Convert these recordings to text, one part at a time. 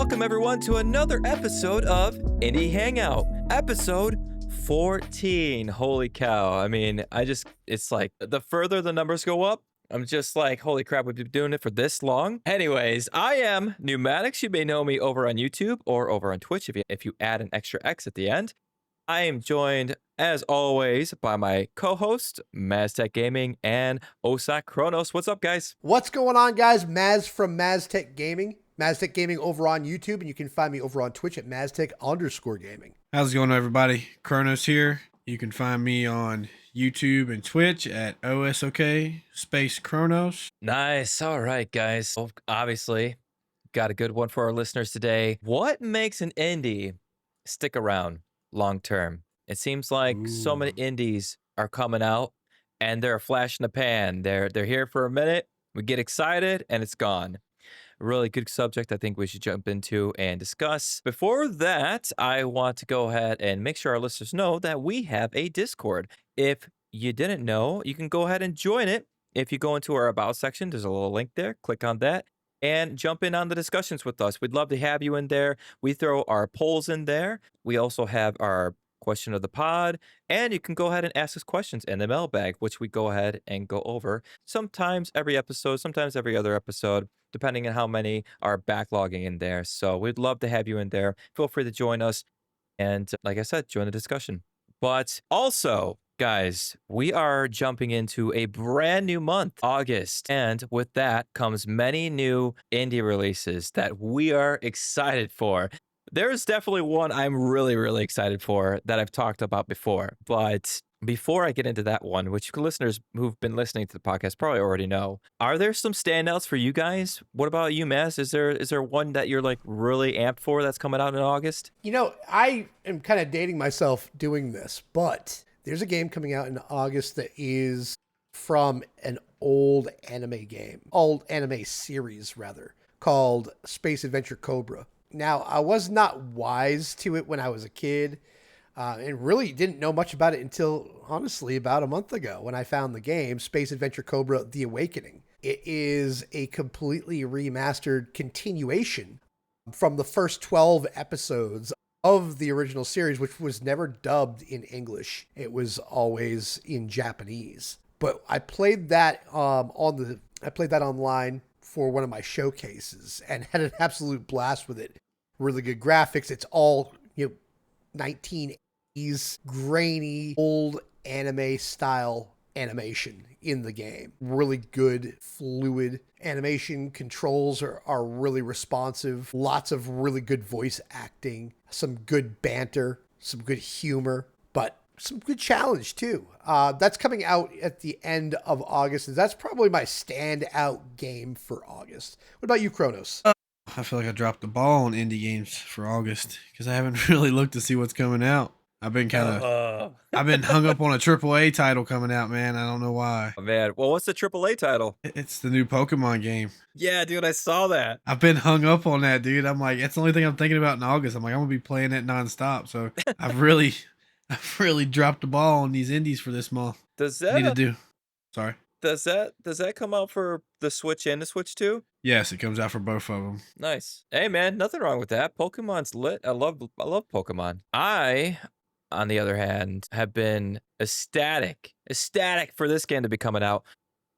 welcome everyone to another episode of Indie Hangout, episode 14. Holy cow. I mean, it's like the further the numbers go up, I'm just like, holy crap, we've been doing it for this long. Anyways, I am Neumatix. You may know me over on YouTube or over on Twitch if you add an extra X at the end. I am joined, as always, by my co-host, Maztech Gaming and OSOKKronos. What's up, guys? What's going on, guys? Maz from Maztech Gaming. Maztech Gaming over on YouTube, and you can find me over on Twitch at Maztech_gaming. How's it going, everybody? Kronos here. You can find me on YouTube and Twitch at OSOKKronos. Nice. All right, guys. Well, obviously, got a good one for our listeners today. What makes an indie stick around long term? It seems like so many indies are coming out and they're a flash in the pan. They're here for a minute, we get excited, and it's gone. A really good subject I think we should jump into and discuss. Before that, I want to go ahead and make sure our listeners know that we have a Discord. If you didn't know, you can go ahead and join it. If you go into our About section, there's a little link there. Click on that and jump in on the discussions with us. We'd love to have you in there. We throw our polls in there. We also have our question of the pod, and you can go ahead and ask us questions in the mailbag, which we go ahead and go over sometimes every episode, sometimes every other episode, depending on how many are backlogging in there. So we'd love to have you in there. Feel free to join us. And like I said, join the discussion. But also, guys, we are jumping into a brand new month, August. And with that comes many new indie releases that we are excited for. There's definitely one I'm really, really excited for that I've talked about before. But before I get into that one, which listeners who've been listening to the podcast probably already know, are there some standouts for you guys? What about you, Maz? Is there one that you're like really amped for that's coming out in August? You know, I am kind of dating myself doing this, but there's a game coming out in August that is from an old anime series, rather, called Space Adventure Cobra. Now, I was not wise to it when I was a kid, and really didn't know much about it until, honestly, about a month ago when I found the game, Space Adventure Cobra: The Awakening. It is a completely remastered continuation from the first 12 episodes of the original series, which was never dubbed in English. It was always in Japanese. But I played that online for one of my showcases and had an absolute blast with it. Really good graphics. It's all, 1980s grainy old anime style animation in the game. Really good fluid animation. Controls are really responsive. Lots of really good voice acting, some good banter, some good humor, but some good challenge too. That's coming out at the end of August, and that's probably my standout game for August. What about you, Kronos? I feel like I dropped the ball on indie games for August because I haven't really looked to see what's coming out. I've been I've been hung up on a AAA title coming out, man. I don't know why. Oh, man. Well, what's the AAA title? It's the new Pokemon game. Yeah, dude, I saw that. I've been hung up on that, dude. I'm like, it's the only thing I'm thinking about in August. I'm like, I'm gonna be playing it nonstop. So I've really dropped the ball on these indies for this month. Does Need to that do. Sorry. does that come out for the Switch and the Switch 2? Yes, it comes out for both of them. Nice. Hey, man, nothing wrong with that. Pokemon's lit. I love Pokemon. I, on the other hand, have been ecstatic for this game to be coming out.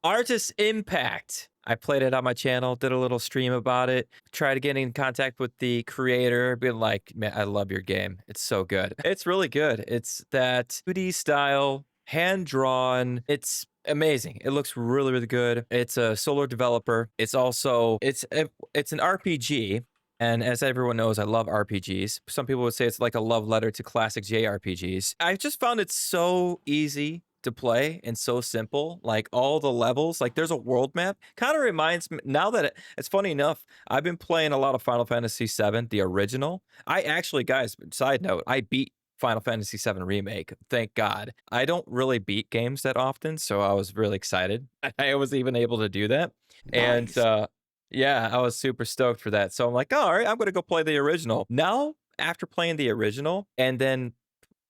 Artist Impact. I played it on my channel, did a little stream about it, tried to get in contact with the creator, being like, man, I love your game. It's so good. It's really good. It's that 2D style, hand-drawn. It's amazing. It looks really, really good. It's a solo developer. It's an RPG. And as everyone knows, I love RPGs. Some people would say it's like a love letter to classic JRPGs. I just found it so easy to play and so simple. Like all the levels, like there's a world map. Kind of reminds me, now that it's funny enough, I've been playing a lot of Final Fantasy VII, the original. I actually, guys, side note, I beat Final Fantasy VII Remake. Thank God. I don't really beat games that often, so I was really excited. I was even able to do that. Nice. And yeah, I was super stoked for that. So I'm like, oh, all right, I'm going to go play the original. Now, after playing the original and then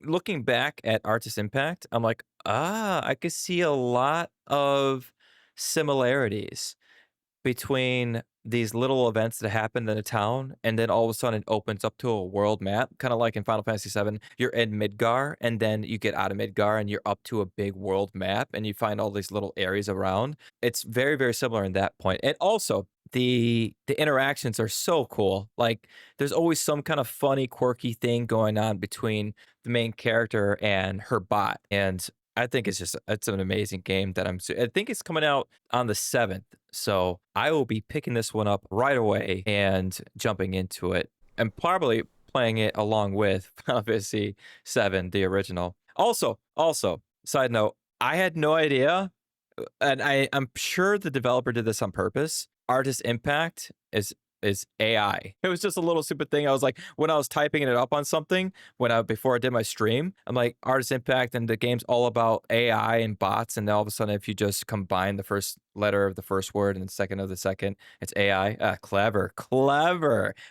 looking back at Artist Impact, I'm like, I could see a lot of similarities between these little events that happen in a town, and then all of a sudden it opens up to a world map, kind of like in Final Fantasy VII. You're in Midgar, and then you get out of Midgar, and you're up to a big world map, and you find all these little areas around. It's very, very similar in that point. And also, the interactions are so cool. Like, there's always some kind of funny, quirky thing going on between the main character and her bot, and I think it's an amazing game that I think it's coming out on the 7th, so I will be picking this one up right away and jumping into it, and probably playing it along with Final Fantasy VII, the original. Also, side note, I had no idea, and I'm sure the developer did this on purpose. Artist Impact is AI. It was just a little stupid thing. I was like, when I was typing it up on something, before I did my stream, I'm like, Artist Impact, and the game's all about AI and bots, and then all of a sudden, if you just combine the first letter of the first word and the second of the second, it's AI. Ah, clever.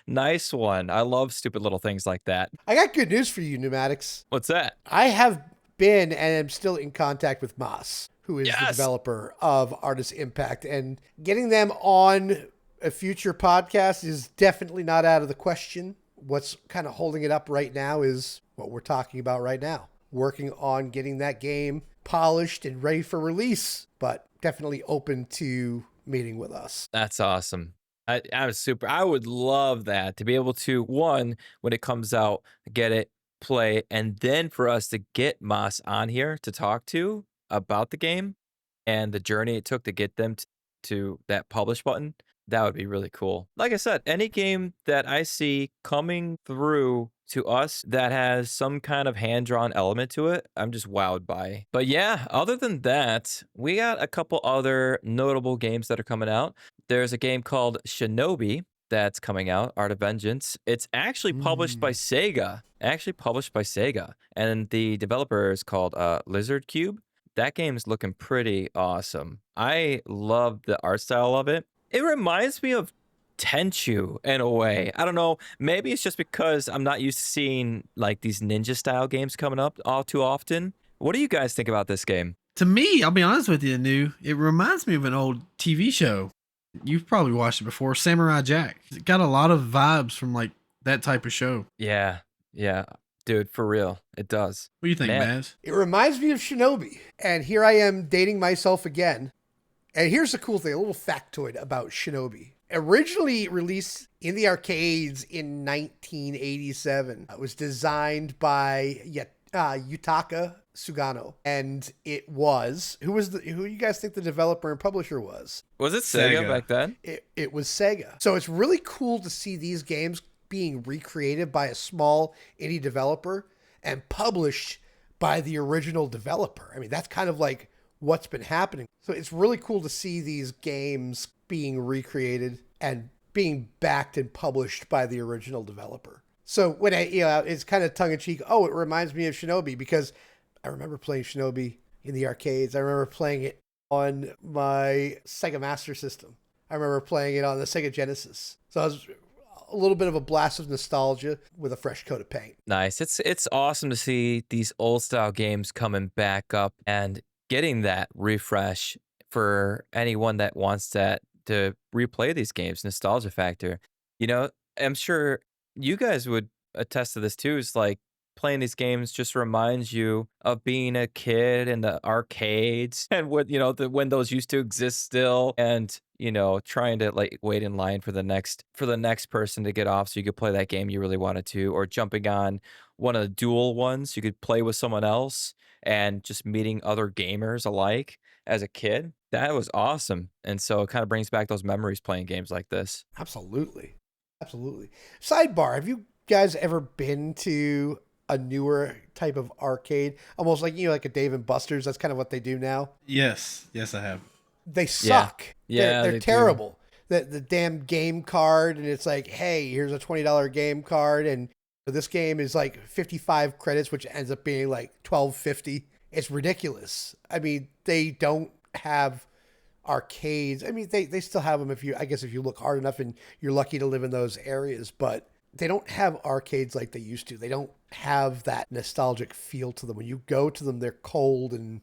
Nice one. I love stupid little things like that. I got good news for you, Neumatix. What's that? I have been and am still in contact with Moss, who is the developer of Artist Impact, and getting them on a future podcast is definitely not out of the question. What's kind of holding it up right now is what we're talking about right now. Working on getting that game polished and ready for release, but definitely open to meeting with us. That's awesome. I would love that, to be able to, one, when it comes out, get it, play, and then for us to get Moss on here to talk to about the game and the journey it took to get them to that publish button. That would be really cool. Like I said, any game that I see coming through to us that has some kind of hand-drawn element to it, I'm just wowed by. But yeah, other than that, we got a couple other notable games that are coming out. There's a game called Shinobi that's coming out, Art of Vengeance. It's actually published by Sega. And the developer is called Lizard Cube. That game's looking pretty awesome. I love the art style of it. It reminds me of Tenchu in a way. I don't know. Maybe it's just because I'm not used to seeing like these ninja style games coming up all too often. What do you guys think about this game? To me, I'll be honest with you, it reminds me of an old TV show. You've probably watched it before, Samurai Jack. It got a lot of vibes from like that type of show. Yeah. Dude, for real. It does. What do you think, Man. Maz? It reminds me of Shinobi. And here I am dating myself again. And here's the cool thing, a little factoid about Shinobi. Originally released in the arcades in 1987. It was designed by Yutaka Sugano. And it was, who do you guys think the developer and publisher was? Was it Sega back then? It was Sega. So it's really cool to see these games being recreated by a small indie developer and published by the original developer. I mean, that's kind of like what's been happening. So it's really cool to see these games being recreated and being backed and published by the original developer. So when it's kind of tongue in cheek. Oh, it reminds me of Shinobi because I remember playing Shinobi in the arcades. I remember playing it on my Sega Master System. I remember playing it on the Sega Genesis. So it was a little bit of a blast of nostalgia with a fresh coat of paint. Nice. It's awesome to see these old style games coming back up and getting that refresh for anyone that wants that to replay these games. Nostalgia factor. You know, I'm sure you guys would attest to this too. It's like playing these games just reminds you of being a kid in the arcades and what, when those used to exist still, and trying to like wait in line for the next person to get off so you could play that game you really wanted to, or jumping on one of the dual ones you could play with someone else, and just meeting other gamers alike as a kid. That was awesome. And so it kind of brings back those memories playing games like this. Absolutely. Sidebar, have you guys ever been to a newer type of arcade? Almost like, like a Dave and Buster's. That's kind of what they do now. Yes, I have. They suck. Yeah, they're terrible. The damn game card, and it's like, hey, here's a $20 game card, and this game is like 55 credits, which ends up being like $12.50. It's ridiculous. I mean, they don't have arcades. I mean, they still have them if you look hard enough and you're lucky to live in those areas, but they don't have arcades like they used to. They don't have that nostalgic feel to them. When you go to them, they're cold and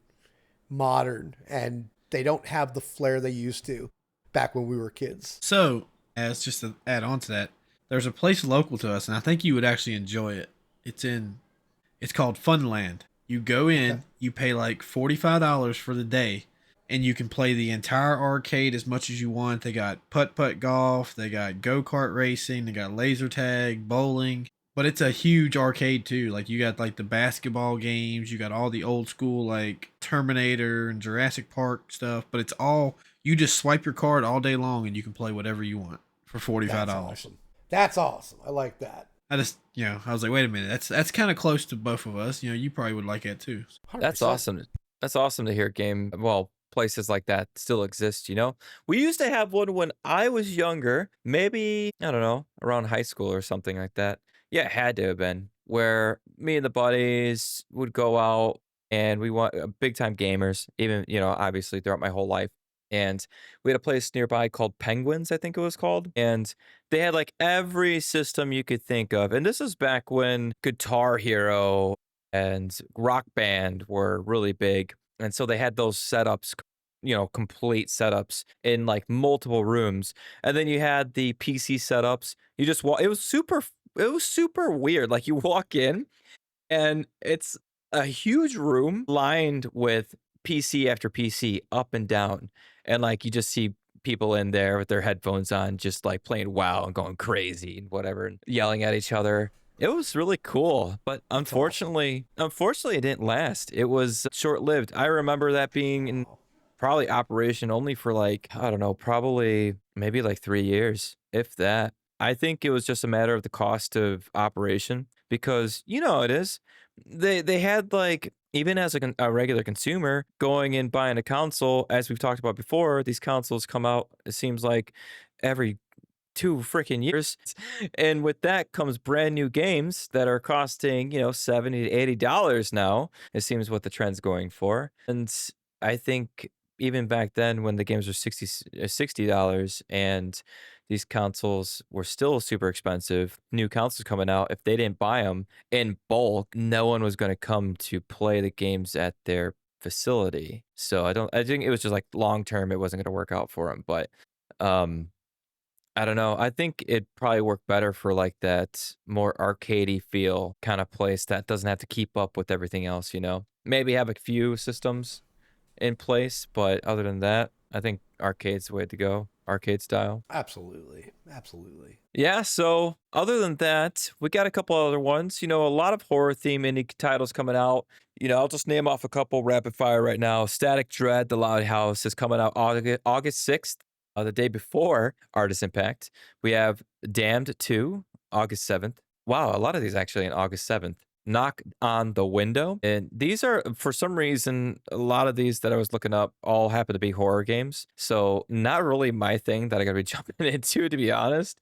modern, and they don't have the flair they used to back when we were kids. So As just to add on to that, there's a place local to us, and I think you would actually enjoy it. It's called Funland. You go Okay. in, you pay like $45 for the day, and you can play the entire arcade as much as you want. They got putt putt golf, they got go kart racing, they got laser tag, bowling. But it's a huge arcade too. Like you got like the basketball games, you got all the old school like Terminator and Jurassic Park stuff. But it's all you just swipe your card all day long and you can play whatever you want for $45. That's awesome. That's awesome. I like that. I just, I was like, wait a minute, that's kind of close to both of us. You probably would like that too. That's 100%. awesome. That's awesome to hear places like that still exist, We used to have one when I was younger, maybe, I don't know, around high school or something like that. Yeah, it had to have been where me and the buddies would go out and we want big time gamers, even, obviously throughout my whole life. And we had a place nearby called Penguins, I think it was called. And they had like every system you could think of. And this is back when Guitar Hero and Rock Band were really big. And so they had those setups, complete setups in like multiple rooms. And then you had the PC setups. You just walk, it was super weird. Like you walk in and it's a huge room lined with PC after PC up and down. And like you just see people in there with their headphones on, just like playing WoW and going crazy and whatever, and yelling at each other. It was really cool, but That's awesome. unfortunately, it didn't last. It was short lived. I remember that being in Wow. probably operation only for like, I don't know, probably maybe like 3 years, if that. I think it was just a matter of the cost of operation because you know how it is. They had like even as a regular consumer going and buying a console, as we've talked about before, these consoles come out. It seems like every 2 freaking years. And with that comes brand new games that are costing, $70 to $80 now. It seems what the trend's going for. And I think even back then when the games were $60 and these consoles were still super expensive, new consoles coming out, if they didn't buy them in bulk, no one was going to come to play the games at their facility. So I think it was just like long term, it wasn't going to work out for them. But, um, I don't know. I think it'd probably work better for like that more arcadey feel kind of place that doesn't have to keep up with everything else. Maybe have a few systems in place, but other than that, I think arcade's the way to go. Arcade style. Absolutely. Absolutely. Yeah, so other than that, we got a couple other ones. A lot of horror theme indie titles coming out. I'll just name off a couple rapid fire right now. Static Dread, The Loud House is coming out August 6th, the day before Artist Impact. We have Damned 2, August 7th. Wow, a lot of these actually in August 7th. Knock on the Window. And these are, for some reason, a lot of these that I was looking up all happen to be horror games. So not really my thing that I gotta be jumping into, to be honest.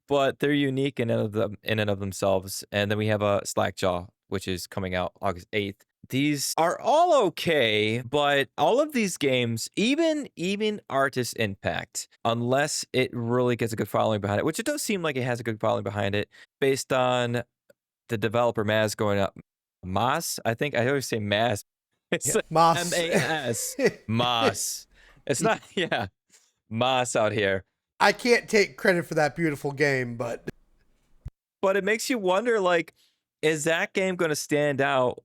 But they're unique in and of themselves. And then we have a Slackjaw, which is coming out August 8th. These are all okay, but all of these games, even Artist Impact, unless it really gets a good following behind it, which it does seem like it has a good following behind it, based on the developer Maz going up. Mas, I think I always say Maz. It's Yeah. Moss. MAS. Mas. It's not, yeah, Mas out here. I can't take credit for that beautiful game, but But it makes you wonder, like, is that game going to stand out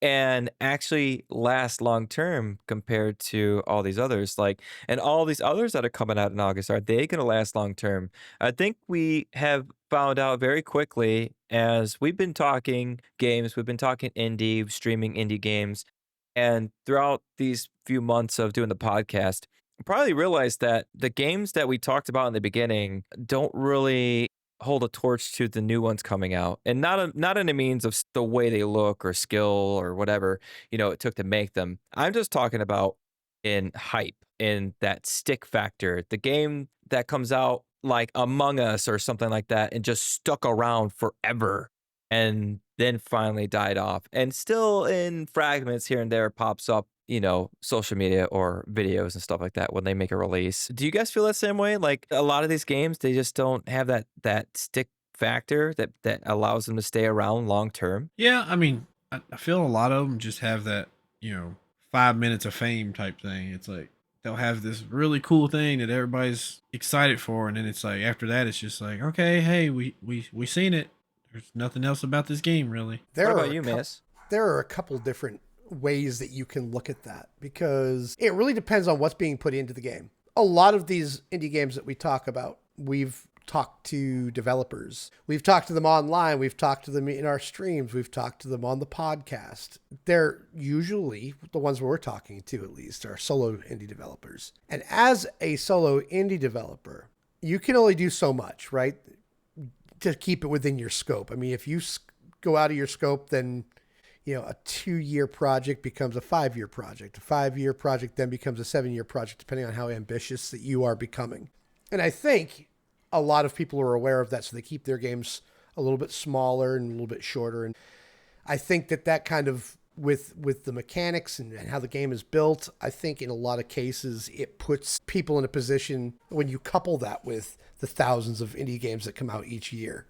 and actually last long term compared to all these others? Like, and all these others that are coming out in August, are they going to last long term? I think we have found out very quickly as we've been talking games, we've been talking indie, streaming indie games, and throughout these few months of doing the podcast, probably realized that the games that we talked about in the beginning don't really hold a torch to the new ones coming out, and not in a means of the way they look or skill or whatever it took to make them. I'm just talking about in hype, in that stick factor. The game that comes out like Among Us or something like that and just stuck around forever and then finally died off, and still in fragments here and there pops up, social media or videos and stuff like that when they make a release. Do you guys feel that same way? Like a lot of these games, they just don't have that stick factor that allows them to stay around long term. Yeah, I mean, I feel a lot of them just have that, 5 minutes of fame type thing. It's like they'll have this really cool thing that everybody's excited for, and then it's like after that, it's just like, okay, hey, we seen it. There's nothing else about this game really. What There about are a you, couple. Miss? There are a couple different ways that you can look at that because it really depends on what's being put into the game. A lot of these indie games that we talk about, we've talked to developers. We've talked to them online. We've talked to them in our streams. We've talked to them on the podcast. They're usually the ones we're talking to, at least, are solo indie developers. And as a solo indie developer, you can only do so much, right? To keep it within your scope. I mean, if you go out of your scope, then a 2-year project becomes a 5-year project. A 5-year project then becomes a 7-year project, depending on how ambitious that you are becoming. And I think a lot of people are aware of that, so they keep their games a little bit smaller and a little bit shorter. And I think that kind of with the mechanics and how the game is built, I think in a lot of cases it puts people in a position when you couple that with the thousands of indie games that come out each year,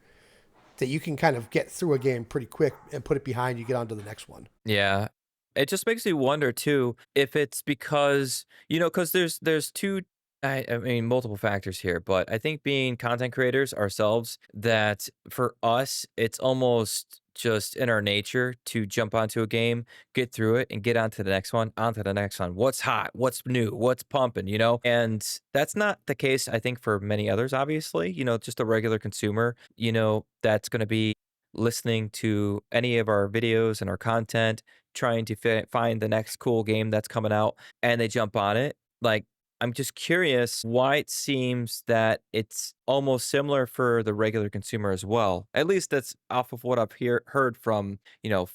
that you can kind of get through a game pretty quick and put it behind you, get on to the next one. Yeah. It just makes me wonder too if it's because, because there's two I mean multiple factors here, but I think being content creators ourselves, that for us it's almost just in our nature to jump onto a game, get through it and get on to the next one. What's hot? What's new? What's pumping? And that's not the case I think for many others obviously, just a regular consumer, that's going to be listening to any of our videos and our content, trying to find the next cool game that's coming out, and they jump on it. Like, I'm just curious why it seems that it's almost similar for the regular consumer as well. At least that's off of what I've heard from,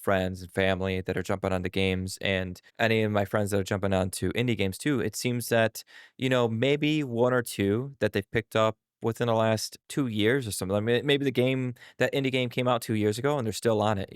friends and family that are jumping on the games, and any of my friends that are jumping on to indie games too. It seems that, maybe one or two that they've picked up within the last 2 years or something. I mean, maybe that indie game came out 2 years ago and they're still on it.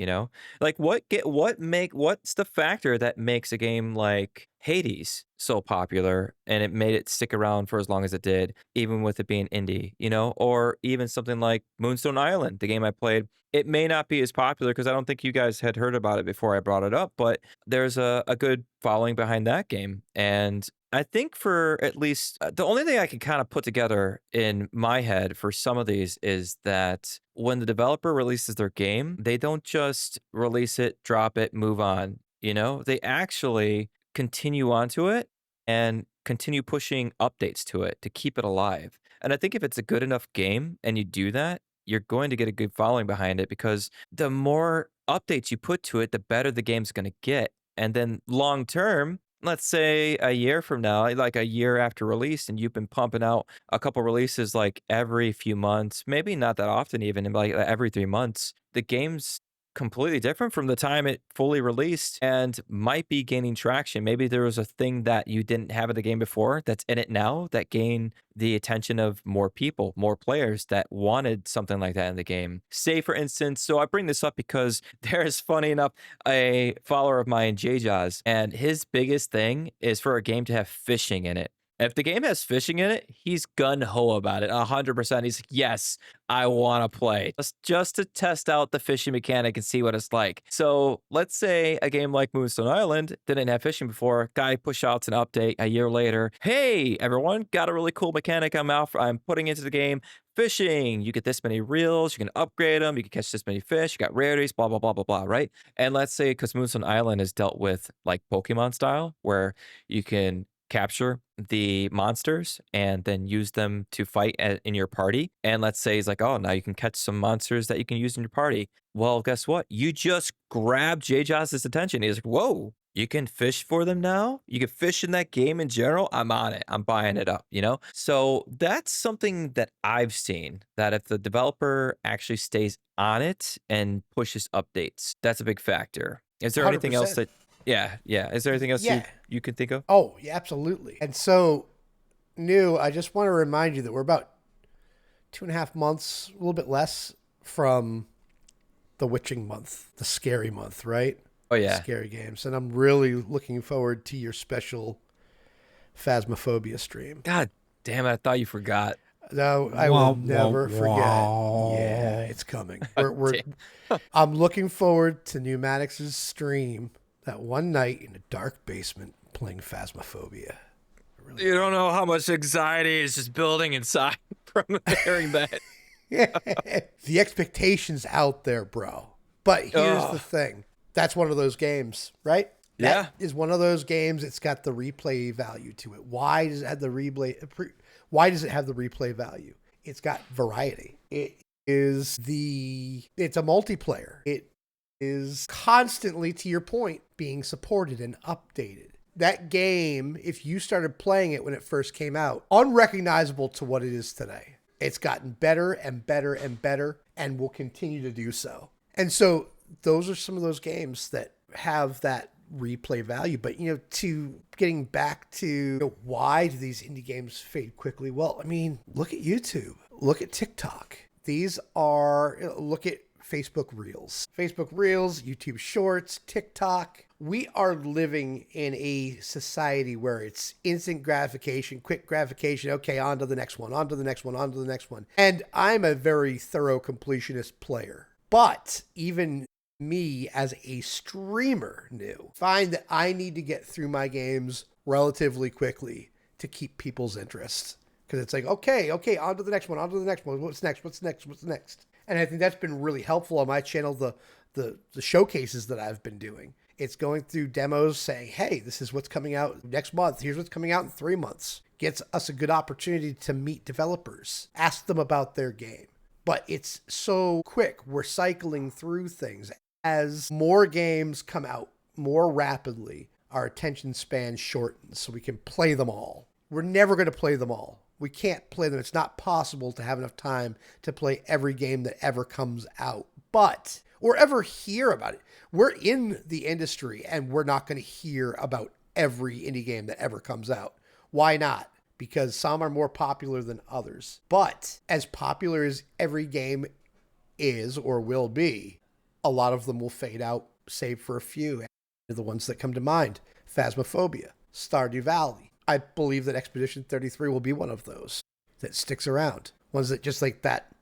Like what's the factor that makes a game like Hades so popular and it made it stick around for as long as it did, even with it being indie, or even something like Moonstone Island, the game I played. It may not be as popular because I don't think you guys had heard about it before I brought it up, but there's a good following behind that game. And I think for at least the only thing I can kind of put together in my head for some of these is that when the developer releases their game, they don't just release it, drop it, move on. They actually continue onto it and continue pushing updates to it to keep it alive. And I think if it's a good enough game and you do that, you're going to get a good following behind it because the more updates you put to it, the better the game's going to get. And then long term, let's say a year from now, like a year after release, and you've been pumping out a couple releases like every few months, maybe not that often, even like every 3 months, the game's completely different from the time it fully released and might be gaining traction. Maybe there was a thing that you didn't have in the game before that's in it now that gained the attention of more people, more players that wanted something like that in the game. Say, for instance, so I bring this up because there is, funny enough, a follower of mine, JJaws, and his biggest thing is for a game to have fishing in it. If the game has fishing in it, he's gun ho about it, 100%. He's like, yes, I want to play just to test out the fishing mechanic and see what it's like. So let's say a game like Moonstone Island didn't have fishing before. Guy push out an update a year later. Hey, everyone, got a really cool mechanic I'm putting into the game. Fishing. You get this many reels. You can upgrade them. You can catch this many fish. You got rarities. Blah blah blah blah blah. Right? And let's say because Moonstone Island is dealt with like Pokemon style, where you can capture the monsters and then use them to fight in your party. And let's say he's like, oh, now you can catch some monsters that you can use in your party. Well, guess what? You just grabbed JJaws' attention. He's like, whoa, you can fish for them now? You can fish in that game in general? I'm on it. I'm buying it up? So that's something that I've seen, that if the developer actually stays on it and pushes updates, that's a big factor. Is there anything else 100%. that yeah. Is there anything else Yeah. you can think of? Oh, yeah, absolutely. And so, I just want to remind you that we're about 2.5 months, a little bit less, from the witching month, the scary month, right? Oh yeah. Scary games. And I'm really looking forward to your special Phasmophobia stream. God damn it, I thought you forgot. No, I will never forget. Yeah, it's coming. I'm looking forward to Neumatix's stream that one night in a dark basement playing Phasmophobia. I really You don't. don't know how much anxiety is just building inside from hearing that. The expectations out there, bro. But here's the Oh, thing. That's one of those games, right? That yeah. is one of those games. It's got the replay value to it. Why does it have the why does it have the replay value? It's got variety. It's a multiplayer. It is constantly, to your point, being supported and updated. That game, if you started playing it when it first came out, unrecognizable to what it is today. It's gotten better and better and better and will continue to do so. And so those are some of those games that have that replay value. But, to getting back to why do these indie games fade quickly? Well, I mean, look at YouTube, look at TikTok. Look at Facebook Reels, YouTube Shorts, TikTok. We are living in a society where it's instant gratification, quick gratification. Okay, on to the next one, on to the next one, on to the next one. And I'm a very thorough completionist player. But even me as a streamer find that I need to get through my games relatively quickly to keep people's interest. Because it's like, okay, on to the next one, on to the next one. What's next? And I think that's been really helpful on my channel, the showcases that I've been doing. It's going through demos saying, hey, this is what's coming out next month. Here's what's coming out in 3 months. Gets us a good opportunity to meet developers, ask them about their game. But it's so quick. We're cycling through things. As more games come out more rapidly, our attention span shortens so we can play them all. We're never going to play them all. We can't play them. It's not possible to have enough time to play every game that ever comes out. Or ever hear about it. We're in the industry and we're not going to hear about every indie game that ever comes out. Why not? Because some are more popular than others. But as popular as every game is or will be, a lot of them will fade out, save for a few. The ones that come to mind: Phasmophobia, Stardew Valley. I believe that Expedition 33 will be one of those that sticks around. Ones that just like that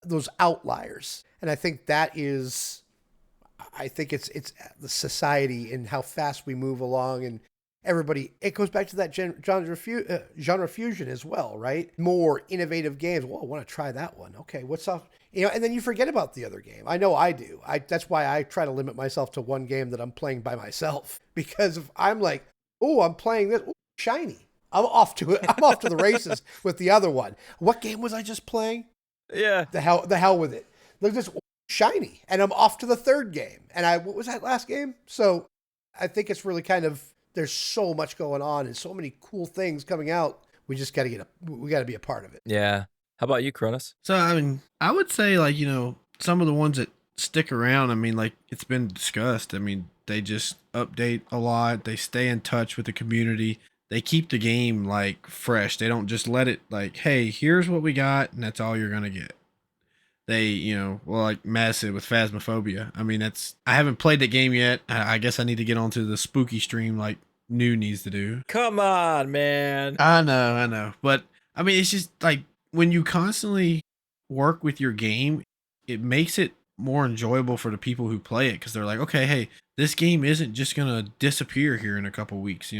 those outliers. And I think it's the society and how fast we move along, and everybody, it goes back to that genre fusion as well, right? More innovative games. Well, I want to try that one. Okay, what's up? And then you forget about the other game. I know I do. That's why I try to limit myself to one game that I'm playing by myself. Because if I'm like, oh, I'm playing this, ooh, shiny, I'm off to it. I'm off to the races with the other one. What game was I just playing? Yeah. The hell with it. Look at this, shiny, and I'm off to the third game. And what was that last game? So I think it's really kind of, there's so much going on and so many cool things coming out. We just got to be a part of it. Yeah. How about you, Kronos? So, I mean, I would say, like, some of the ones that stick around, I mean, like, it's been discussed. I mean, they just update a lot. They stay in touch with the community. They keep the game, like, fresh. They don't just let it, like, hey, here's what we got, and that's all you're going to get. They, like Matt said with Phasmophobia. I mean, I haven't played that game yet. I guess I need to get onto the spooky stream like New needs to do. Come on, man. I know. But, I mean, it's just, like, when you constantly work with your game, it makes it more enjoyable for the people who play it, because they're like, okay, hey, this game isn't just gonna disappear here in a couple weeks.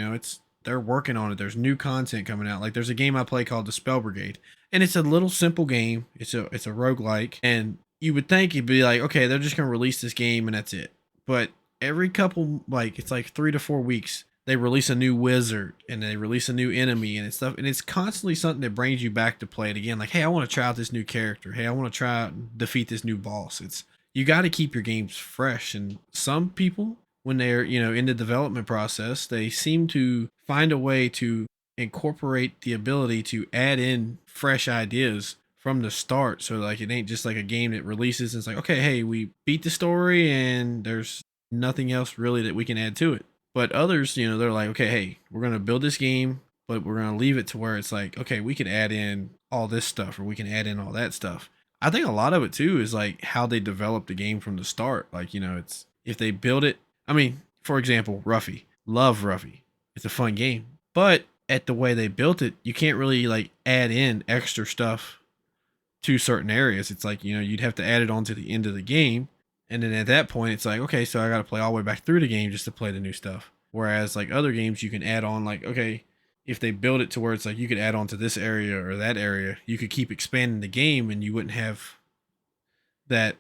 They're working on it. There's new content coming out. Like, there's a game I play called The Spell Brigade, and it's a little simple game. It's a roguelike, and you would think you'd be like, okay, they're just gonna release this game and that's it. But every couple, like, it's like 3 to 4 weeks, they release a new wizard and they release a new enemy and stuff, and it's constantly something that brings you back to play it again. Like, hey, I want to try out this new character. Hey, I want to try out and defeat this new boss. You got to keep your games fresh. And some people, when they're in the development process, they seem to find a way to incorporate the ability to add in fresh ideas from the start. So, like, it ain't just like a game that releases and it's like, okay, hey, we beat the story and there's nothing else really that we can add to it. But others, they're like, okay, hey, we're going to build this game, but we're going to leave it to where it's like, okay, we can add in all this stuff or we can add in all that stuff. I think a lot of it too is like how they develop the game from the start. Like, it's if they build it. I mean, for example, Ruffy. Love Ruffy. It's a fun game. But at the way they built it, you can't really like add in extra stuff to certain areas. It's like, you'd have to add it on to the end of the game. And then at that point, it's like, okay, so I got to play all the way back through the game just to play the new stuff. Whereas like other games, you can add on like, okay, if they build it to where it's like you could add on to this area or that area, you could keep expanding the game and you wouldn't have that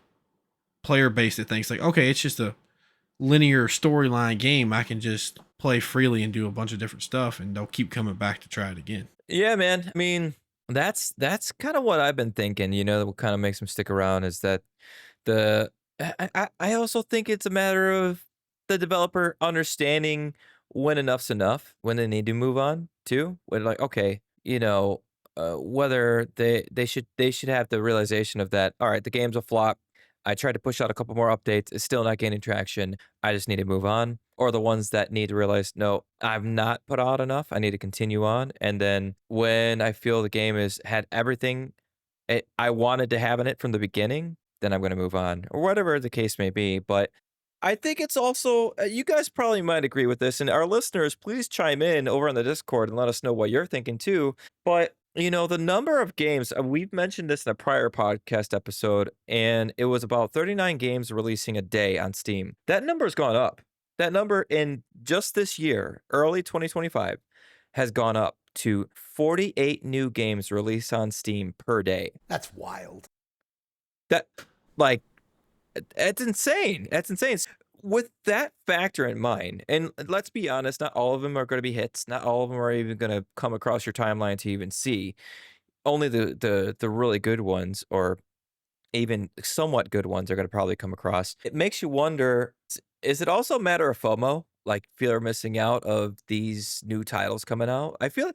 player base that thinks like, okay, it's just a linear storyline game. I can just play freely and do a bunch of different stuff, and they'll keep coming back to try it again. Yeah, man. I mean, that's kind of what I've been thinking. What kind of makes them stick around is that the I also think it's a matter of the developer understanding when enough's enough, when they need to move on too. When like, okay, whether they should have the realization of that. All right, the game's a flop. I tried to push out a couple more updates. It's still not gaining traction. I just need to move on. Or the ones that need to realize, no, I've not put out enough. I need to continue on. And then when I feel the game has had everything I wanted to have in it from the beginning, then I'm going to move on, or whatever the case may be. But I think it's also, you guys probably might agree with this, and our listeners, please chime in over on the Discord and let us know what you're thinking too. But, the number of games, we've mentioned this in a prior podcast episode, and it was about 39 games releasing a day on Steam. That number's gone up. That number in just this year, early 2025, has gone up to 48 new games released on Steam per day. That's wild. That, like, it's insane. That's insane. With that factor in mind, and let's be honest, not all of them are going to be hits. Not all of them are even going to come across your timeline to even see. Only the really good ones, or even somewhat good ones, are going to probably come across. It makes you wonder, is it also a matter of FOMO? Like fear of missing out of these new titles coming out? I feel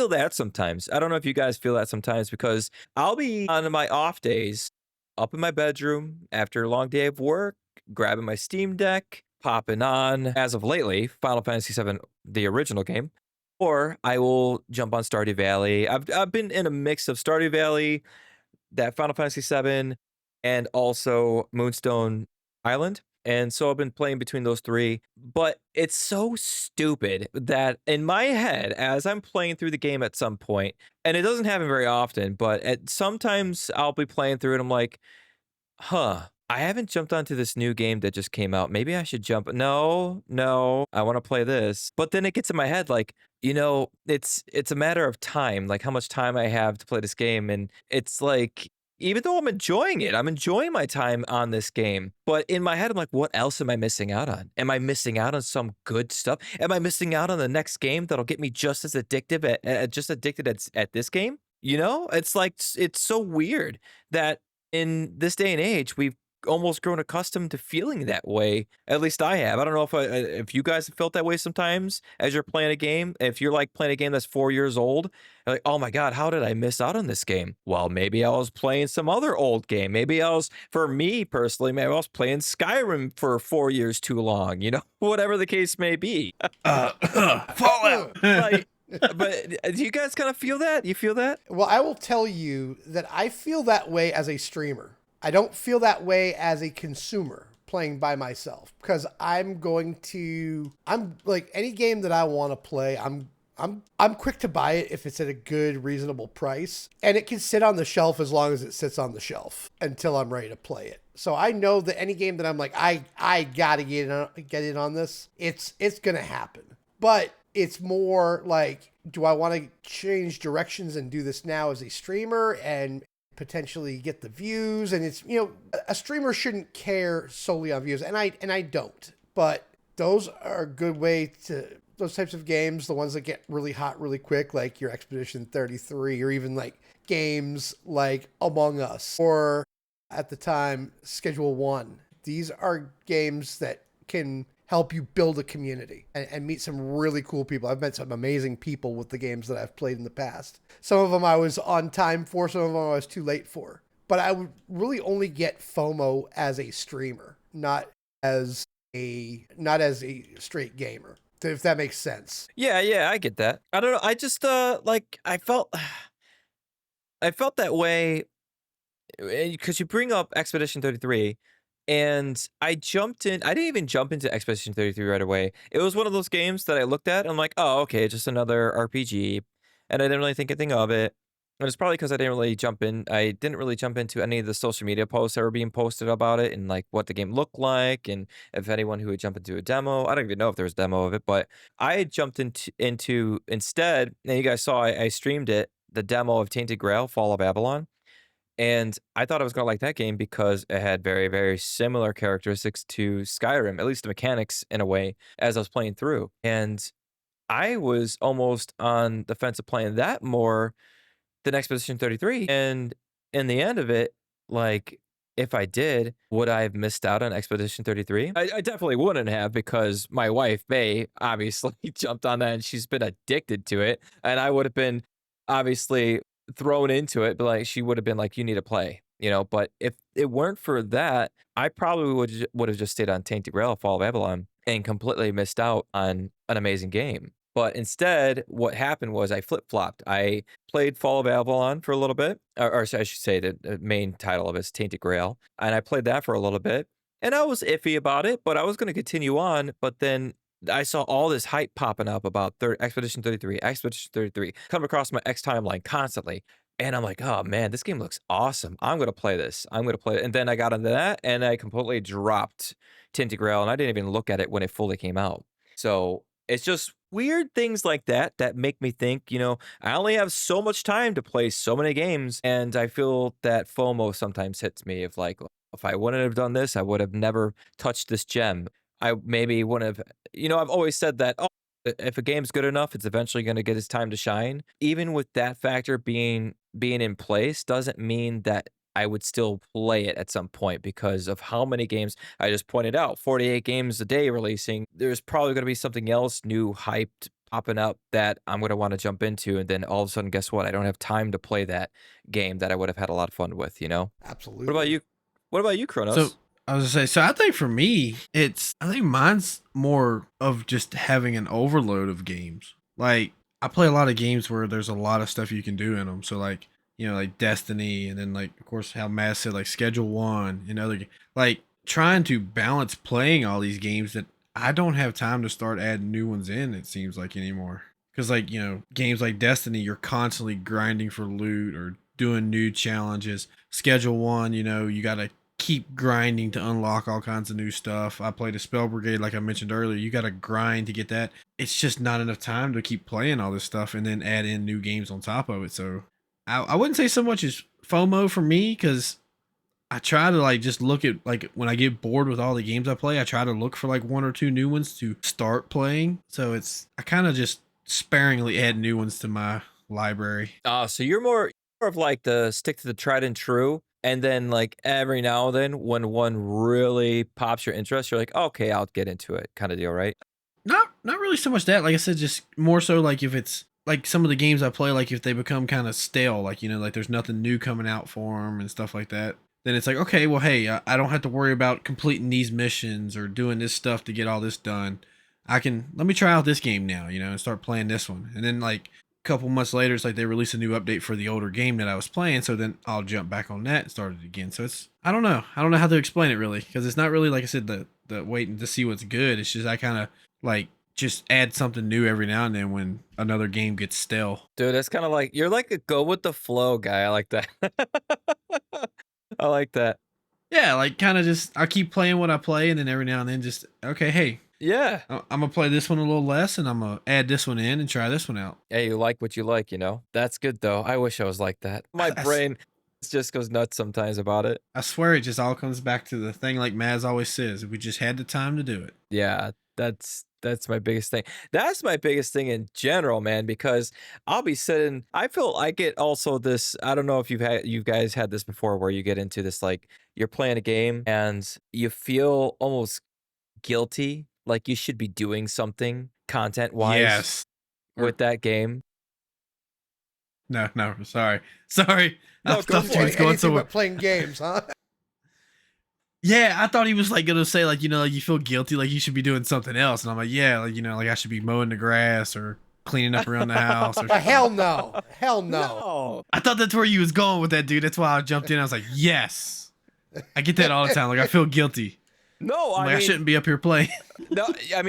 that sometimes. I don't know if you guys feel that sometimes, because I'll be on my off days up in my bedroom after a long day of work, grabbing my Steam Deck, popping on, as of lately, Final Fantasy VII, the original game, or I will jump on Stardew Valley. I've been in a mix of Stardew Valley, that Final Fantasy VII, and also Moonstone Island. And so I've been playing between those three. But it's so stupid that in my head, as I'm playing through the game at some point, and it doesn't happen very often, but sometimes I'll be playing through and I'm like, huh, I haven't jumped onto this new game that just came out. Maybe I should jump. No, no, I want to play this. But then it gets in my head like, it's a matter of time, like how much time I have to play this game. And it's like, even though I'm enjoying it, I'm enjoying my time on this game. But in my head, I'm like, what else am I missing out on? Am I missing out on some good stuff? Am I missing out on the next game that'll get me just as addictive just addicted at this game? It's like, it's so weird that in this day and age, we've almost grown accustomed to feeling that way. At least I have. I don't know if you guys have felt that way sometimes as you're playing a game. If you're like playing a game that's 4 years old, you're like, oh my God, how did I miss out on this game? Well, maybe I was playing some other old game. For me personally, maybe I was playing Skyrim for 4 years too long, whatever the case may be. Fallout. But do you guys kind of feel that? You feel that? Well, I will tell you that I feel that way as a streamer. I don't feel that way as a consumer playing by myself, because I'm like, any game that I want to play, I'm quick to buy it if it's at a good, reasonable price, and it can sit on the shelf as long as it sits on the shelf until I'm ready to play it. So I know that any game that I'm like, I gotta get in on this, it's gonna happen. But it's more like, do I want to change directions and do this now as a streamer and potentially get the views? And it's, a streamer shouldn't care solely on views, and I don't. But those are a good way to, those types of games, the ones that get really hot really quick, like your Expedition 33, or even like games like Among Us, or at the time Schedule 1. These are games that can help you build a community and meet some really cool people. I've met some amazing people with the games that I've played in the past. Some of them I was on time for, some of them I was too late for. But I would really only get FOMO as a streamer, not as a straight gamer, if that makes sense. Yeah, I get that. I don't know. I just I felt that way because you bring up Expedition 33. And I jumped in. I didn't even jump into Expedition 33 right away. It was one of those games that I looked at and I'm like, oh, okay, just another RPG. And I didn't really think anything of it. And it's probably because I didn't really jump into any of the social media posts that were being posted about it and like what the game looked like and if anyone who would jump into a demo. I don't even know if there was a demo of it, but I had jumped into instead, and you guys saw I streamed it, the demo of Tainted Grail, Fall of Babylon. And I thought I was gonna like that game because it had very, very similar characteristics to Skyrim, at least the mechanics in a way, as I was playing through. And I was almost on the fence of playing that more than Expedition 33. And in the end of it, like, if I did, would I have missed out on Expedition 33? I definitely wouldn't have because my wife, Bay, obviously jumped on that and she's been addicted to it. And I would have been obviously thrown into it, but like she would have been like, you need to play, you know. But if it weren't for that, I probably would have just stayed on Tainted Grail, Fall of Babylon, and completely missed out on an amazing game. But instead, what happened was I flip flopped. I played Fall of Babylon for a little bit, or I should say the main title of it is Tainted Grail, and I played that for a little bit, and I was iffy about it, but I was going to continue on. But then I saw all this hype popping up about Expedition 33, Expedition 33, come across my X timeline constantly. And I'm like, oh man, this game looks awesome. I'm going to play this. I'm going to play it. And then I got into that and I completely dropped Tinted Grail and I didn't even look at it when it fully came out. So it's just weird things like that that make me think, you know, I only have so much time to play so many games. And I feel that FOMO sometimes hits me of like, if I wouldn't have done this, I would have never touched this gem. I maybe wouldn't have, you know, I've always said that, oh, if a game's good enough, it's eventually going to get its time to shine. Even with that factor being in place doesn't mean that I would still play it at some point because of how many games I just pointed out, 48 games a day releasing. There's probably going to be something else new hyped popping up that I'm going to want to jump into. And then all of a sudden, guess what? I don't have time to play that game that I would have had a lot of fun with, you know? Absolutely. What about you? What about you, Kronos? So I was gonna say, so I think for me, I think mine's more of just having an overload of games. Like I play a lot of games where there's a lot of stuff you can do in them. So like, you know, like Destiny, and then like of course how Matt said like Schedule One and like trying to balance playing all these games that I don't have time to start adding new ones in. It seems like anymore. Because like, you know, games like Destiny, you're constantly grinding for loot or doing new challenges. Schedule One, you know, you gotta keep grinding to unlock all kinds of new stuff. I played a Spell Brigade, like I mentioned earlier. You got to grind to get that. It's just not enough time to keep playing all this stuff and then add in new games on top of it. So I wouldn't say so much as FOMO for me because I try to like just look at like when I get bored with all the games I play, I try to look for like one or two new ones to start playing. So I kind of just sparingly add new ones to my library. So you're more of like the stick to the tried and true. And then like every now and then when one really pops your interest, you're like, okay, I'll get into it kind of deal, right? Not really so much that. Like I said, just more so like if it's like some of the games I play, like if they become kind of stale, like, you know, like there's nothing new coming out for them and stuff like that. Then it's like, okay, well, hey, I don't have to worry about completing these missions or doing this stuff to get all this done. Let me try out this game now, you know, and start playing this one. And then like couple months later, it's like they release a new update for the older game that I was playing, so then I'll jump back on that and start it again. So I don't know how to explain it really, because it's not really like I said the waiting to see what's good. It's just I kind of like just add something new every now and then when another game gets stale. Dude, that's kind of like you're like a go with the flow guy. I like that. I like that. Yeah, like kind of just I keep playing what I play, and then every now and then just okay, hey. Yeah. I'm gonna play this one a little less, and I'm gonna add this one in and try this one out. Hey, you like what you like, you know? That's good though. I wish I was like that. My brain just goes nuts sometimes about it. I swear it just all comes back to the thing like Maz always says, we just had the time to do it. Yeah, that's my biggest thing. That's my biggest thing in general, man, because I'll be sitting, I feel I get also this, I don't know if you guys had this before where you get into this like you're playing a game and you feel almost guilty, like you should be doing something content wise Yes. with that game. No, sorry. No, I go thought for he it. was going Anything somewhere. but playing games, huh? Yeah, I thought he was like gonna say like, you know, like you feel guilty, like you should be doing something else, and I'm like, yeah, like, you know, like I should be mowing the grass or cleaning up around the house or Hell no. Hell no. No. I thought that's where you was going with that, dude. That's why I jumped in. I was like, yes. I get that all the time. Like I feel guilty. No, I'm I like, I mean, shouldn't be up here playing. no, I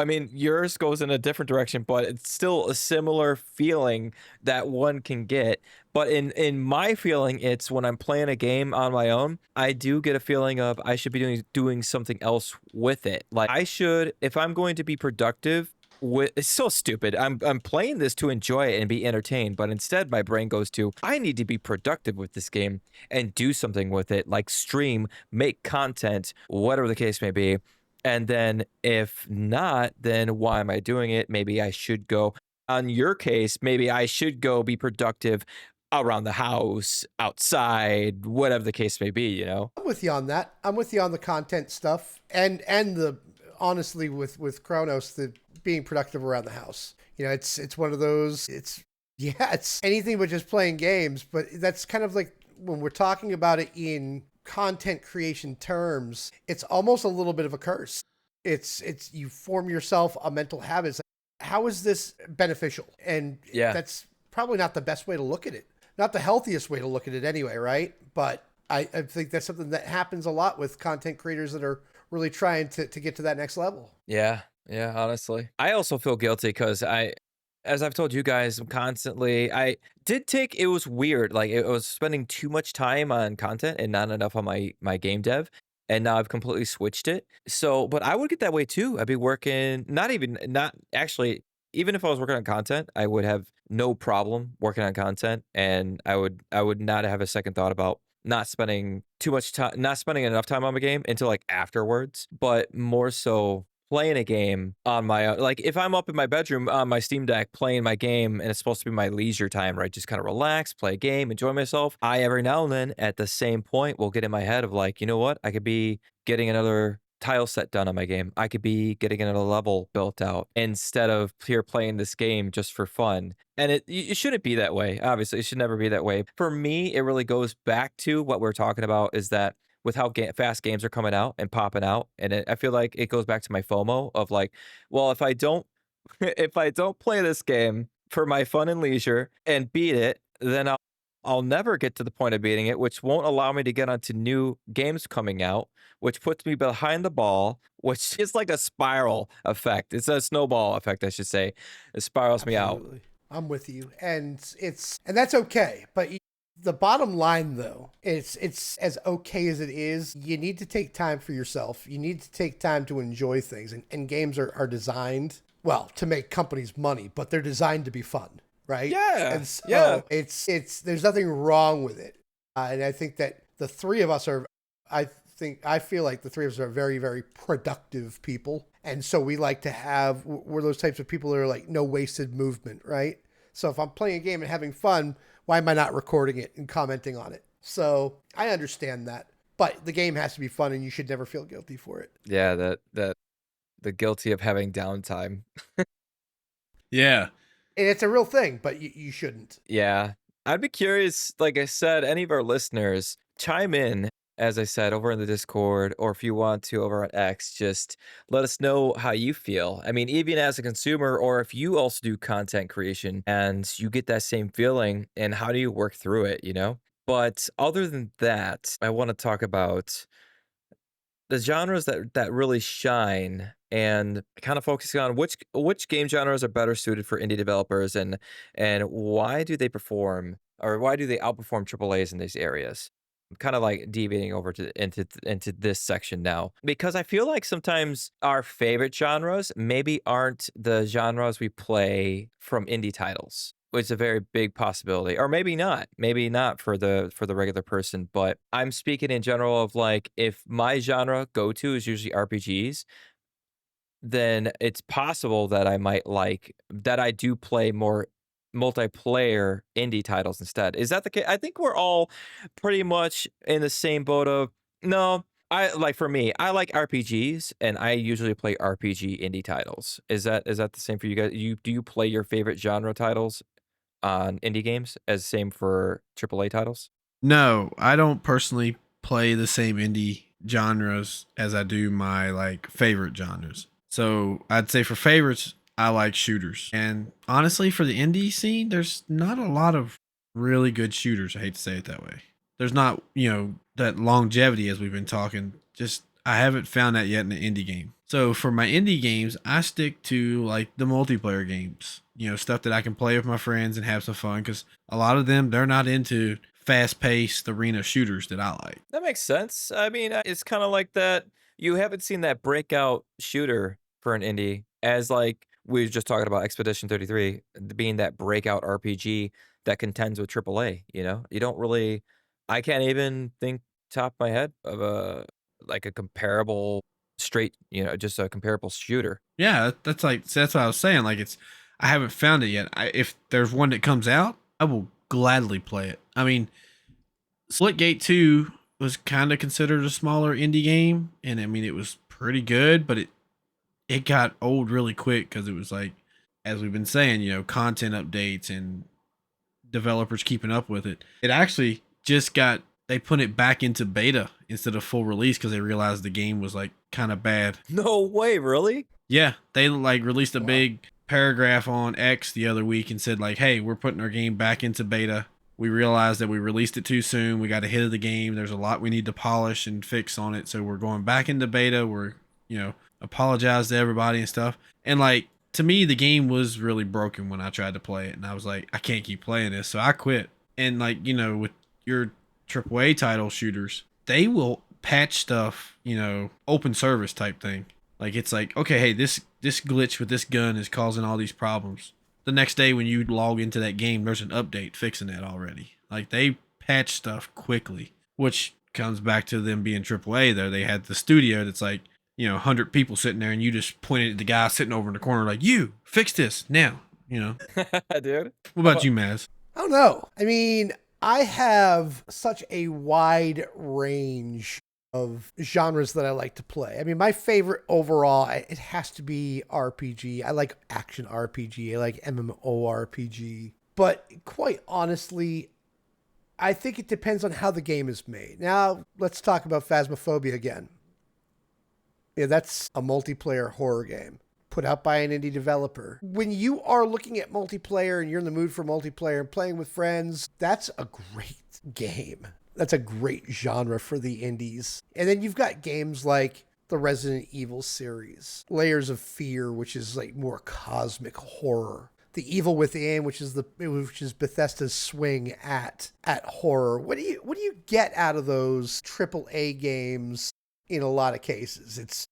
mean, yours goes in a different direction, but it's still a similar feeling that one can get. But in my feeling, it's when I'm playing a game on my own, I do get a feeling of I should be doing something else with it. Like I should, if I'm going to be productive. It's so stupid. I'm playing this to enjoy it and be entertained, but instead my brain goes to I need to be productive with this game and do something with it, like stream, make content, whatever the case may be. And then if not, then why am I doing it? Maybe I should go. On your case, maybe I should go be productive around the house, outside, whatever the case may be, you know? I'm with you on that. I'm with you on the content stuff and the honestly with Kronos, the being productive around the house. You know, it's one of those. It's anything but just playing games. But that's kind of like when we're talking about it in content creation terms, it's almost a little bit of a curse. It's you form yourself a mental habit. It's like, how is this beneficial? And Yeah. that's probably not the best way to look at it. Not the healthiest way to look at it anyway, right? But I think that's something that happens a lot with content creators that are really trying to get to that next level. Yeah, yeah, honestly. I also feel guilty because as I've told you guys, I did take, it was weird. Like it was spending too much time on content and not enough on my game dev. And now I've completely switched it. So, but I would get that way too. I'd be working, not actually, even if I was working on content, I would have no problem working on content. And I would not have a second thought about not spending too much time, not spending enough time on the game until like afterwards, but more so playing a game on my own. Like if I'm up in my bedroom on my Steam Deck playing my game and it's supposed to be my leisure time, right? Just kind of relax, play a game, enjoy myself. I every now and then at the same point will get in my head of like, you know what? I could be getting another tile set done on my game. I could be getting another level built out instead of here playing this game just for fun. And it shouldn't be that way. Obviously, it should never be that way. For me, it really goes back to what we're talking about is that with how fast games are coming out and popping out, and I feel like it goes back to my FOMO of like, well, if I don't if I don't play this game for my fun and leisure and beat it, then I'll never get to the point of beating it, which won't allow me to get onto new games coming out, which puts me behind the ball, which is like a spiral effect. It's a snowball effect, I should say. It spirals me out. Absolutely. I'm with you. And that's okay. But the bottom line though, it's as okay as it is, you need to take time for yourself. You need to take time to enjoy things. And games are designed, well, to make companies money, but they're designed to be fun, right? Yeah. And so Yeah. it's there's nothing wrong with it. And I think that the three of us are, I feel like the three of us are very, very productive people. And so we like to have, we're those types of people that are like no wasted movement, right? So if I'm playing a game and having fun, why am I not recording it and commenting on it? So I understand that. But the game has to be fun and you should never feel guilty for it. Yeah, that the guilty of having downtime. Yeah. And it's a real thing, but you shouldn't. Yeah. I'd be curious, like I said, any of our listeners, chime in, as I said, over in the Discord, or if you want to over on X, just let us know how you feel. I mean, even as a consumer, or if you also do content creation and you get that same feeling, and how do you work through it, you know? But other than that, I want to talk about the genres that really shine and kind of focusing on which game genres are better suited for indie developers and why do they perform or why do they outperform AAAs in these areas? I'm kind of like deviating over to into this section now because I feel like sometimes our favorite genres maybe aren't the genres we play from indie titles, which is a very big possibility, or maybe not for the regular person. But I'm speaking in general of like if my genre go to is usually RPGs, then it's possible that I might like that I do play more multiplayer indie titles instead. Is that the case? I think we're all pretty much in the same boat of no. I like for me, I like RPGs and I usually play RPG indie titles. Is that the same for you guys? Do you play your favorite genre titles on indie games as same for AAA titles? No, I don't personally play the same indie genres as I do my like favorite genres. So I'd say for favorites, I like shooters. And honestly, for the indie scene, there's not a lot of really good shooters. I hate to say it that way. There's not, that longevity as we've been talking. Just I haven't found that yet in an indie game. So for my indie games, I stick to like the multiplayer games, stuff that I can play with my friends and have some fun. Because a lot of them, they're not into fast paced arena shooters that I like. That makes sense. I mean, it's kind of like that. You haven't seen that breakout shooter for an indie as like we were just talking about Expedition 33 being that breakout RPG that contends with AAA, you know? You don't really I can't even think top of my head of a like a comparable straight, just a comparable shooter. Yeah, that's what I was saying. Like I haven't found it yet. If there's one that comes out, I will gladly play it. I mean, Splitgate 2 was kind of considered a smaller indie game, and I mean it was pretty good, but it got old really quick because it was like, as we've been saying, content updates and developers keeping up with it. It actually just got they put it back into beta instead of full release because they realized the game was like kind of bad. No way, really? Yeah, they like released a Wow. big paragraph on X the other week and said like, "Hey, we're putting our game back into beta. We realized that we released it too soon. We got ahead of the game. There's a lot we need to polish and fix on it. So we're going back into beta. We're, apologize to everybody and stuff." And like to me, the game was really broken when I tried to play it, and I was like, I can't keep playing this, so I quit. And like, with your AAA title shooters, they will patch stuff, open service type thing. Like it's like, okay, hey, this glitch with this gun is causing all these problems. The next day when you log into that game, there's an update fixing that already. Like they patch stuff quickly, which comes back to them being AAA there. They had the studio that's like, 100 people sitting there and you just pointed at the guy sitting over in the corner like, you fix this now, Dude. What about you, Maz? I don't know. I mean, I have such a wide range of genres that I like to play. I mean, my favorite overall, it has to be RPG. I like action RPG. I like MMORPG. But quite honestly, I think it depends on how the game is made. Now, let's talk about Phasmophobia again. Yeah, that's a multiplayer horror game put out by an indie developer. When you are looking at multiplayer and you're in the mood for multiplayer and playing with friends, that's a great game. That's a great genre for the indies. And then you've got games like the Resident Evil series, Layers of Fear, which is like more cosmic horror. The Evil Within, which is Bethesda's swing at horror. What do you get out of those AAA games? In a lot of cases, it's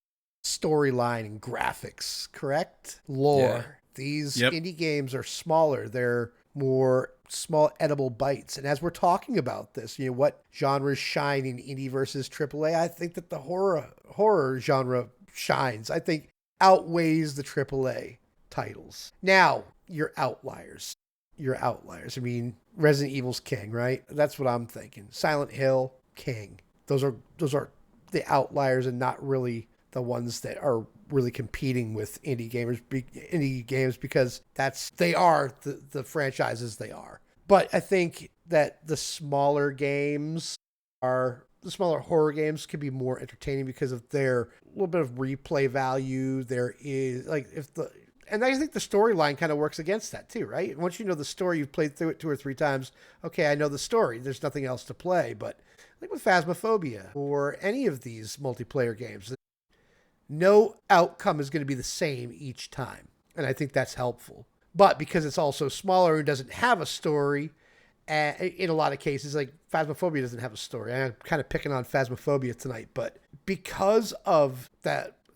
storyline and graphics, correct? Lore. Yeah. These Yep. indie games are smaller. They're more small edible bites. And as we're talking about this, what genres shine in indie versus AAA, I think that the horror genre shines. I think outweighs the AAA titles. Now, your outliers. I mean, Resident Evil's king, right? That's what I'm thinking. Silent Hill, king. Those are the outliers and not really the ones that are really competing with indie games because they are the franchises they are. But I think that the smaller horror games can be more entertaining because of their little bit of replay value. There is and I think the storyline kind of works against that too, right? Once you know the story, you've played through it 2 or 3 times. Okay, I know the story. There's nothing else to play. But like with Phasmophobia or any of these multiplayer games, no outcome is going to be the same each time. And I think that's helpful. But because it's also smaller and doesn't have a story, in a lot of cases, like Phasmophobia doesn't have a story. I'm kind of picking on Phasmophobia tonight, but because of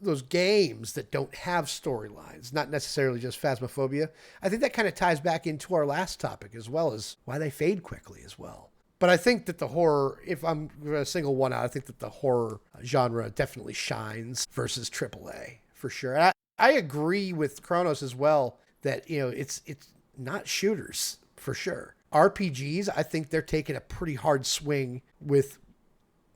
those games that don't have storylines, not necessarily just Phasmophobia, I think that kind of ties back into our last topic as well as why they fade quickly as well. But I think that the horror, if I'm going to single one out, I think that the horror genre definitely shines versus AAA for sure. And I agree with Kronos as well that, it's not shooters for sure. RPGs, I think they're taking a pretty hard swing with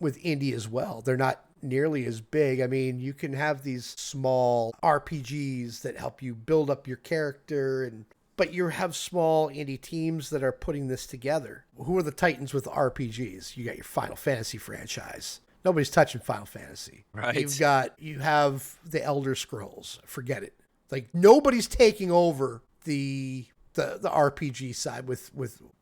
indie as well. They're not nearly as big. I mean, you can have these small RPGs that help you build up your character but you have small indie teams that are putting this together. Who are the titans with RPGs? You got your Final Fantasy franchise. Nobody's touching Final Fantasy. Right. You have the Elder Scrolls. Forget it. Like nobody's taking over the RPG side with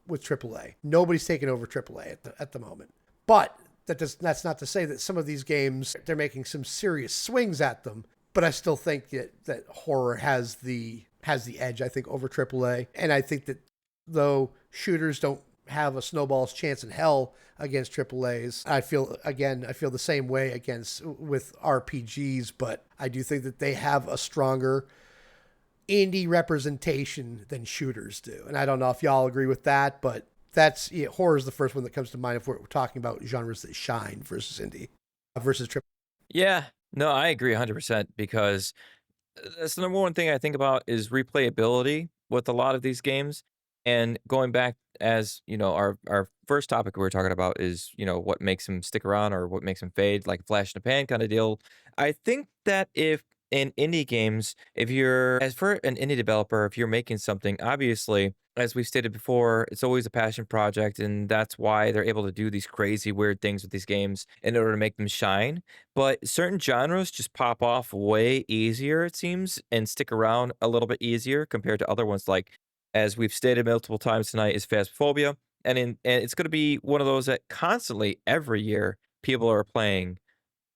AAA. Nobody's taking over AAA at the moment. But that's not to say that some of these games, they're making some serious swings at them. but I still think that horror has the edge, I think, over AAA. And I think that though shooters don't have a snowball's chance in hell against AAAs, I feel the same way against with RPGs, but I do think that they have a stronger indie representation than shooters do. And I don't know if y'all agree with that, but horror is the first one that comes to mind if we're talking about genres that shine versus indie versus triple. Yeah, no, I agree 100% because that's the number one thing I think about is replayability with a lot of these games. And going back as, our first topic we were talking about is, what makes them stick around or what makes them fade, like a flash in the pan kind of deal. I think that if in indie games, if you're, as for an indie developer, if you're making something, obviously, as we've stated before, it's always a passion project. And that's why they're able to do these crazy, weird things with these games in order to make them shine. But certain genres just pop off way easier, it seems, and stick around a little bit easier compared to other ones. Like, as we've stated multiple times tonight, is Phasmophobia, and it's going to be one of those that constantly every year people are playing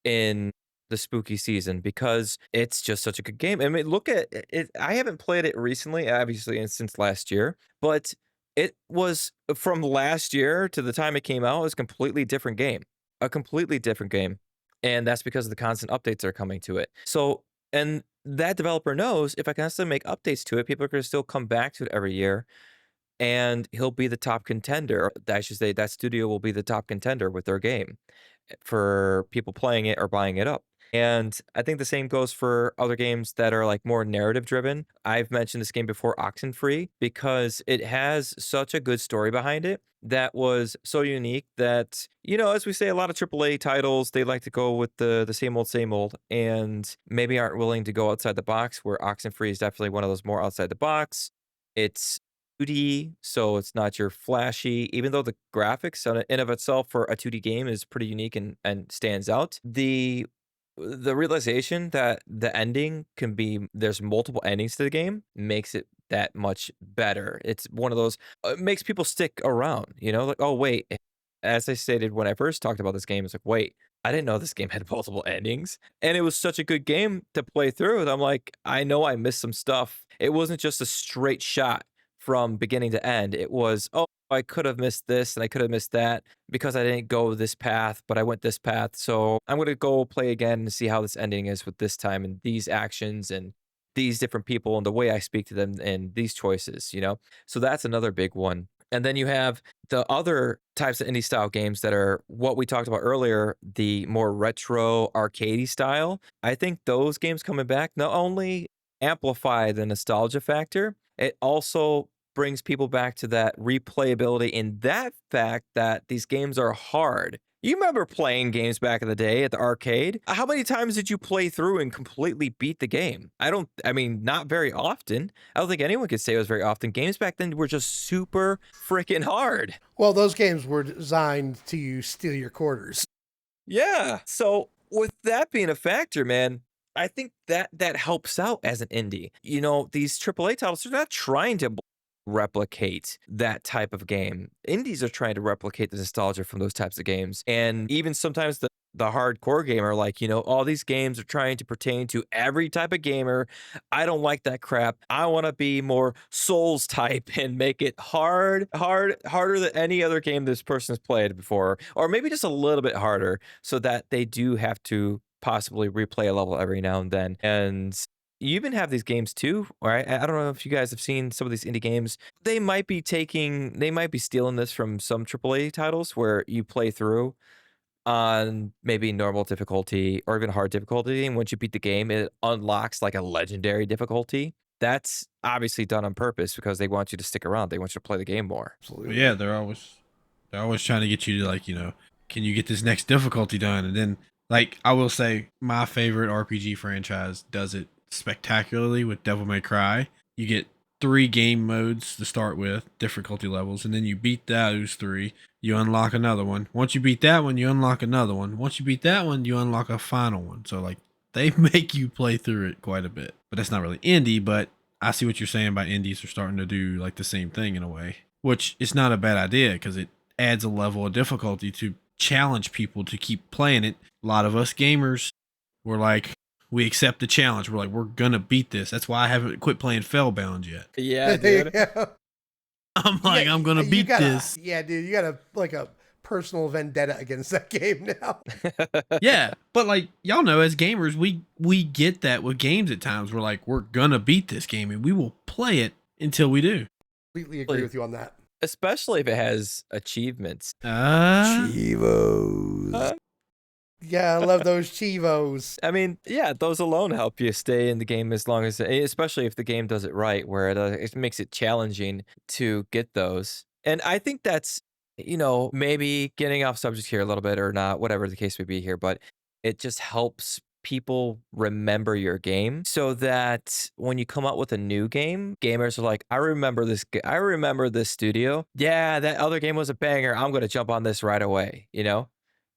in the spooky season because it's just such a good game. I mean, look at it. I haven't played it recently, obviously, and since last year, but it was from last year to the time it came out, it was a completely different game, a completely different game. And that's because of the constant updates that are coming to it. So, and that developer knows if I constantly make updates to it, people are going to still come back to it every year and he'll be the top contender. I should say that studio will be the top contender with their game for people playing it or buying it up. And I think the same goes for other games that are like more narrative driven. I've mentioned this game before, Oxenfree, because it has such a good story behind it that was so unique that, as we say, a lot of AAA titles, they like to go with the same old, and maybe aren't willing to go outside the box, where Oxenfree is definitely one of those more outside the box. It's 2D, so it's not your flashy, even though the graphics on it in of itself for a 2D game is pretty unique and stands out. The realization that the ending can be there's multiple endings to the game makes it that much better. It's one of those makes people stick around, like, oh wait, as I stated when I first talked about this game, it's like, wait, I didn't know this game had multiple endings. And it was such a good game to play through. And I'm like, I know I missed some stuff. It wasn't just a straight shot from beginning to end. It was, oh, I could have missed this and I could have missed that because I didn't go this path, but I went this path. So I'm going to go play again and see how this ending is with this time and these actions and these different people and the way I speak to them and these choices. So that's another big one. And then you have the other types of indie style games that are what we talked about earlier, the more retro arcadey style. I think those games coming back not only amplify the nostalgia factor, it also brings people back to that replayability in that fact that these games are hard. You remember playing games back in the day at the arcade? How many times did you play through and completely beat the game? I mean, not very often. I don't think anyone could say it was very often. Games back then were just super freaking hard. Well, those games were designed to steal your quarters. Yeah. So with that being a factor, man, I think that helps out as an indie. These AAA titles are not trying to replicate that type of game. Indies are trying to replicate the nostalgia from those types of games. And even sometimes the hardcore gamer, like, all these games are trying to pertain to every type of gamer. I don't like that crap. I want to be more Souls type and make it harder than any other game this person's played before, or maybe just a little bit harder so that they do have to possibly replay a level every now and then. And you even have these games too, right? I don't know if you guys have seen some of these indie games. They might be stealing this from some AAA titles where you play through on maybe normal difficulty or even hard difficulty. And once you beat the game, it unlocks like a legendary difficulty. That's obviously done on purpose because they want you to stick around. They want you to play the game more. Well, yeah, they're always trying to get you to, like, can you get this next difficulty done? And then, like, I will say my favorite RPG franchise does it spectacularly with Devil May Cry. You get 3 game modes to start with, difficulty levels, and then you beat those 3, you unlock another one. Once you beat that one, you unlock another one. Once you beat that one, you unlock a final one. So, like, they make you play through it quite a bit. But that's not really indie, but I see what you're saying about indies are starting to do like the same thing in a way, which is not a bad idea because it adds a level of difficulty to challenge people to keep playing it. A lot of us gamers were like, We accept the challenge. We're like, we're gonna beat this. That's why I haven't quit playing Fellbound yet. Yeah, dude. I'm like, I'm gonna beat this. Yeah, dude, you got a personal vendetta against that game now. Yeah, but like y'all know, as gamers, we get that with games at times. We're like, we're gonna beat this game, and we will play it until we do. Completely agree with you on that. Especially if it has achievements. Chivos. Yeah, I love those Chivos. I mean, yeah, those alone help you stay in the game as long as, especially if the game does it right, where it makes it challenging to get those. And I think that's, maybe getting off subject here a little bit or not, whatever the case may be here, but it just helps people remember your game so that when you come out with a new game, gamers are like, I remember this studio. Yeah, that other game was a banger. I'm going to jump on this right away,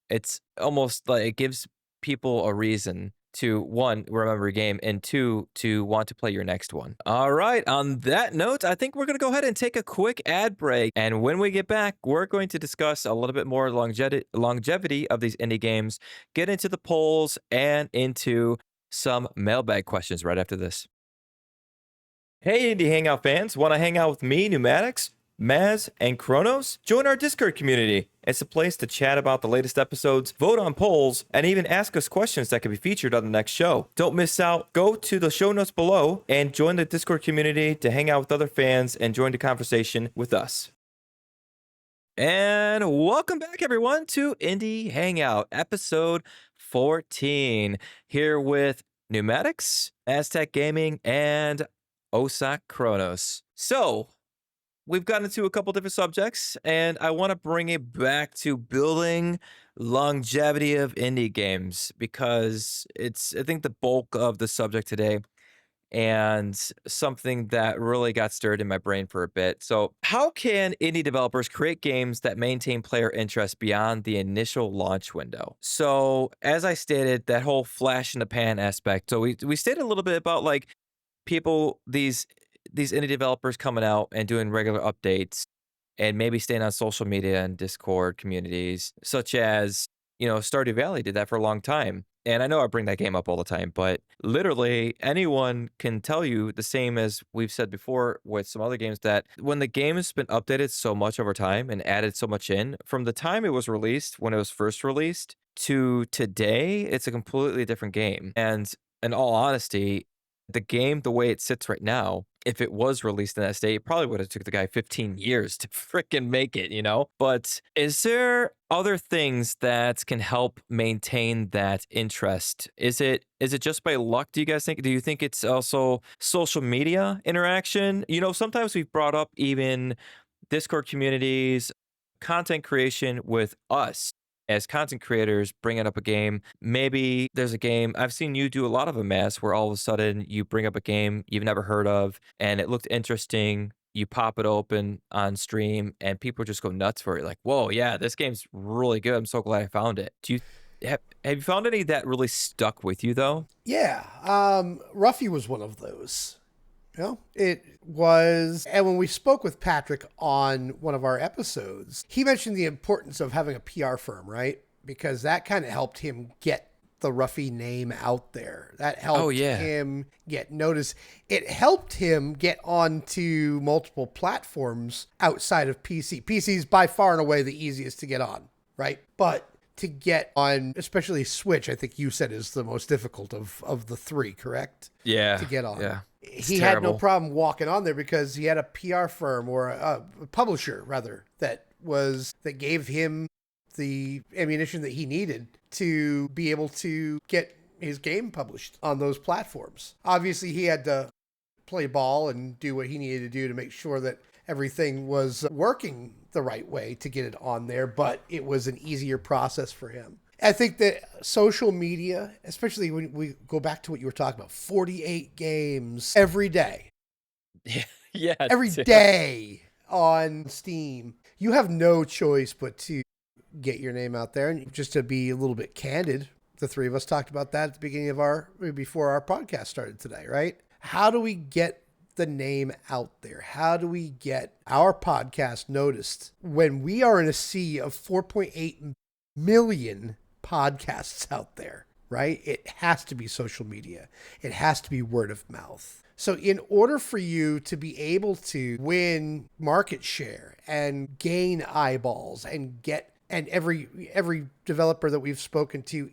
It's almost like it gives people a reason to, one, remember a game, and two, to want to play your next one. All right, on that note, I think we're going to go ahead and take a quick ad break. And when we get back, we're going to discuss a little bit more longevity of these indie games, get into the polls, and into some mailbag questions right after this. Hey, Indie Hangout fans, want to hang out with me, Neumatix, Maz, and Kronos? Join our Discord community. It's a place to chat about the latest episodes, vote on polls, and even ask us questions that could be featured on the next show. Don't miss out. Go to the show notes below and join the Discord community to hang out with other fans and join the conversation with us. And welcome back, everyone, to Indie Hangout, episode 14. Here with Neumatix, Aztec Gaming, and OSOKKronos. So, we've gotten into a couple different subjects, and I want to bring it back to building longevity of indie games because it's, I think, the bulk of the subject today and something that really got stirred in my brain for a bit. So, how can indie developers create games that maintain player interest beyond the initial launch window? So, as I stated, that whole flash in the pan aspect. So, we stated a little bit about like people, these indie developers coming out and doing regular updates and maybe staying on social media and Discord communities, such as, Stardew Valley did that for a long time. And I know I bring that game up all the time, but literally anyone can tell you the same as we've said before with some other games, that when the game has been updated so much over time and added so much in, from the time it was released, when it was first released, to today, it's a completely different game. And in all honesty, the game, the way it sits right now, if it was released in that state, it probably would have took the guy 15 years to freaking make it, But is there other things that can help maintain that interest? Is it just by luck, do you guys think? Do you think it's also social media interaction? Sometimes we've brought up even Discord communities, content creation with us as content creators, bringing up a game. Maybe there's a game, I've seen you do a lot of them, Mass, where all of a sudden you bring up a game you've never heard of and it looked interesting. You pop it open on stream and people just go nuts for it. Like, whoa, yeah, this game's really good. I'm so glad I found it. Have you found any that really stuck with you though? Yeah, Ruffy was one of those. It was, and when we spoke with Patrick on one of our episodes, he mentioned the importance of having a PR firm, right? Because that kind of helped him get the Ruffy name out there. That helped him get noticed. It helped him get onto multiple platforms outside of PC. PC is by far and away the easiest to get on, right? But to get on, especially Switch, I think you said is the most difficult of the three, correct? Yeah. To get on. Yeah. He had no problem walking on there because he had a PR firm, or a publisher rather, that gave him the ammunition that he needed to be able to get his game published on those platforms. Obviously, he had to play ball and do what he needed to do to make sure that everything was working the right way to get it on there, but it was an easier process for him. I think that social media, especially when we go back to what you were talking about, 48 games every day. Yeah. Every day on Steam. You have no choice but to get your name out there. And just to be a little bit candid, the three of us talked about that at the beginning of before our podcast started today, right? How do we get the name out there? How do we get our podcast noticed when we are in a sea of 4.8 million podcasts out there? right? It has to be social media. It has to be word of mouth. So in order for you to be able to win market share and gain eyeballs and get and every developer that we've spoken to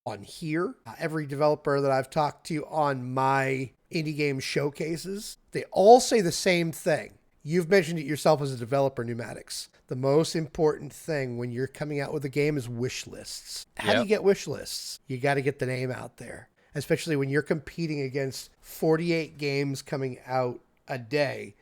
on here, every developer that I've talked to on my indie game showcases, they all say the same thing. You've mentioned it yourself as a developer, Neumatix. The most important thing when you're coming out with a game is wish lists. How do you get wish lists? You got to get the name out there, especially when you're competing against 48 games coming out a day.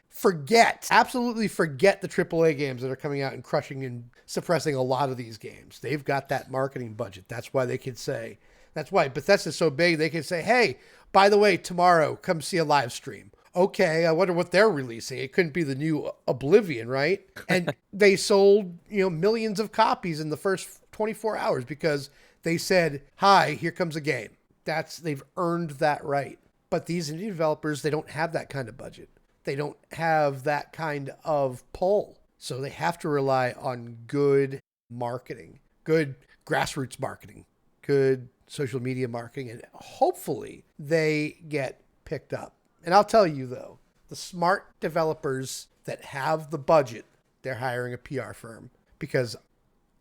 Absolutely forget the AAA games that are coming out and crushing and suppressing a lot of these games. They've got that marketing budget. That's why Bethesda's so big. They can say, hey, by the way, tomorrow, come see a live stream. Okay, I wonder what they're releasing. It couldn't be the new Oblivion, right? And they sold, millions of copies in the first 24 hours because they said, hi, here comes a game. They've earned that right. But these indie developers, they don't have that kind of budget. They don't have that kind of pull. So they have to rely on good marketing, good grassroots marketing, good social media marketing, and hopefully they get picked up. And I'll tell you, though, the smart developers that have the budget, they're hiring a PR firm because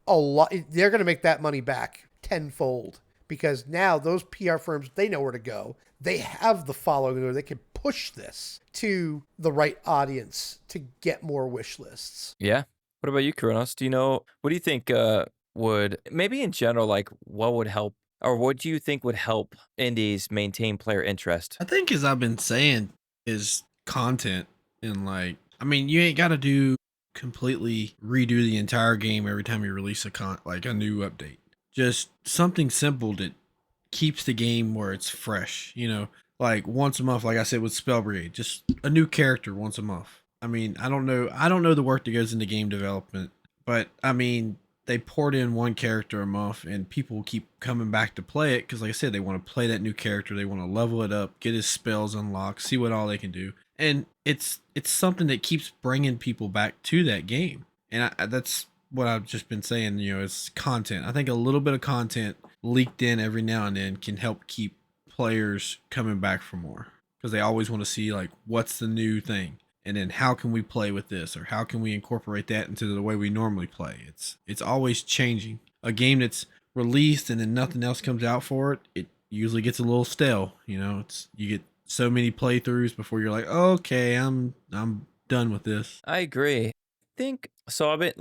they're going to make that money back tenfold because now those PR firms, they know where to go. They have the following or they can push this to the right audience to get more wish lists. Yeah. What about you, Kronos? What do you think would, maybe in general, like what would help or what do you think would help indies maintain player interest? I think, as I've been saying, is content. And you ain't got to completely redo the entire game every time you release a new update. Just something simple that keeps the game where it's fresh, like once a month, like I said with Spell Brigade, just a new character once a month. I don't know the work that goes into game development, but they poured in one character a month and people keep coming back to play it because, like I said, they want to play that new character. They want to level it up, get his spells unlocked, see what all they can do. And it's something that keeps bringing people back to that game. And that's what I've just been saying, it's content. I think a little bit of content leaked in every now and then can help keep players coming back for more because they always want to see what's the new thing. And then how can we play with this, or how can we incorporate that into the way we normally play? It's always changing. A game that's released and then nothing else comes out for it, it usually gets a little stale. You get so many playthroughs before you're like, okay, I'm done with this. I agree. I think so. I've been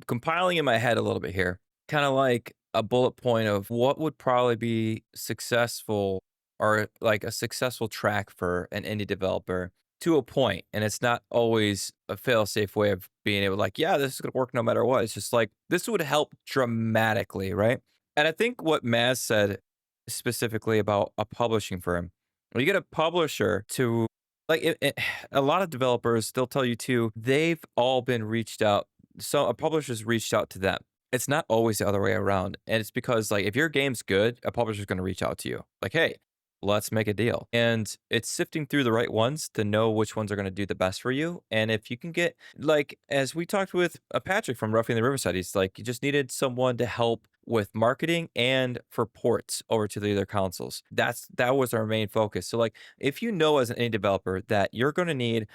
compiling in my head a little bit here, kind of like a bullet point of what would probably be successful or like a successful track for an indie developer to a point. And it's not always a fail-safe way of being able yeah, this is going to work no matter what. It's just this would help dramatically, right? And I think what Maz said specifically about a publishing firm, when you get a publisher to a lot of developers, they'll tell you too, they've all been reached out. So a publisher's reached out to them. It's not always the other way around. And it's because if your game's good, a publisher's going to reach out to you. Hey, let's make a deal. And it's sifting through the right ones to know which ones are going to do the best for you. And if you can get, as we talked with Patrick from Roughing the Riverside, he's you just needed someone to help with marketing and for ports over to the other consoles. That was our main focus. So if you know as an indie developer that you're going to need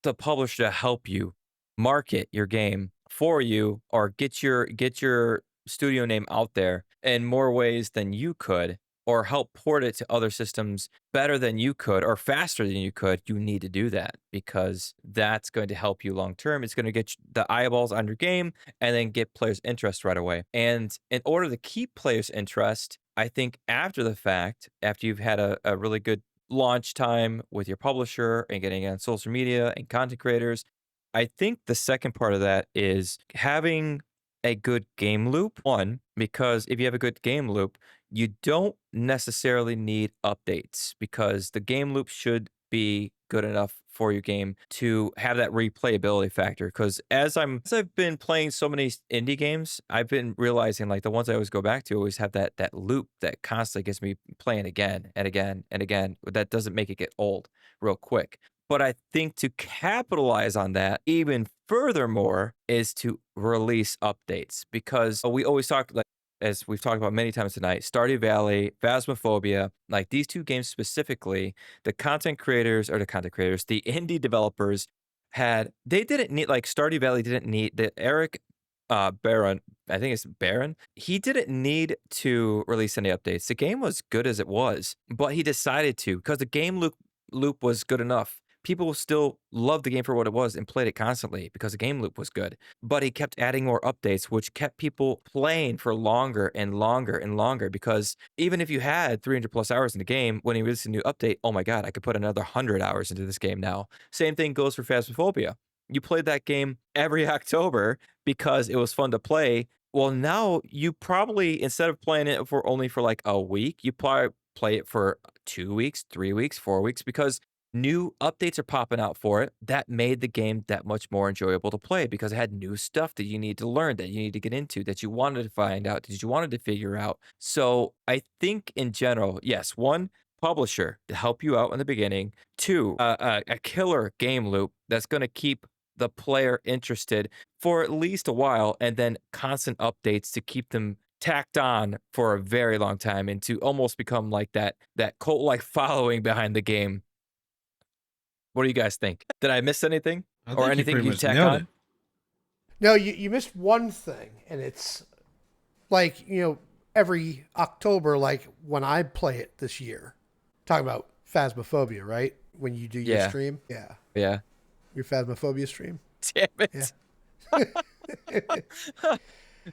the publisher to help you market your game for you or get your studio name out there in more ways than you could, or help port it to other systems better than you could or faster than you could, you need to do that because that's going to help you long term. It's going to get the eyeballs on your game and then get players' interest right away. And in order to keep players' interest, I think after the fact, after you've had a really good launch time with your publisher and getting it on social media and content creators, I think the second part of that is having a good game loop. One, because if you have a good game loop, you don't necessarily need updates because the game loop should be good enough for your game to have that replayability factor. Because as I've been playing so many indie games, I've been realizing the ones I always go back to always have that loop that constantly gets me playing again and again and again. That doesn't make it get old real quick. But I think to capitalize on that even furthermore is to release updates because we always talk as we've talked about many times tonight, Stardew Valley, Phasmophobia, like these two games specifically, the content creators, the indie developers they didn't need like Stardew Valley didn't need the Eric Baron, I think it's Baron. He didn't need to release any updates. The game was good as it was, but he decided to because the game loop was good enough. People still loved the game for what it was and played it constantly because the game loop was good. But he kept adding more updates, which kept people playing for longer and longer and longer. Because even if you had 300 plus hours in the game, when he released a new update, oh my God, I could put another 100 hours into this game now. Same thing goes for Phasmophobia. You played that game every October because it was fun to play. Well, now you probably, instead of playing it for only for like a week, you probably play it for 2 weeks, 3 weeks, 4 weeks because new updates are popping out for it that made the game that much more enjoyable to play because it had new stuff that you need to learn, that you need to get into, that you wanted to find out, that you wanted to figure out. So I think in general, yes, one, publisher to help you out in the beginning. Two, a killer game loop that's going to keep the player interested for at least a while, and then constant updates to keep them tacked on for a very long time and to almost become like that cult like following behind the game. What do you guys think? Did I miss anything? I Or think you anything pretty you much tack nailed it. on? No, you missed one thing, and it's like, every October, like when I play it this year, talking about Phasmophobia, right? When you do your Yeah. stream. Yeah. Yeah. Your Phasmophobia stream. Damn Yeah. it. The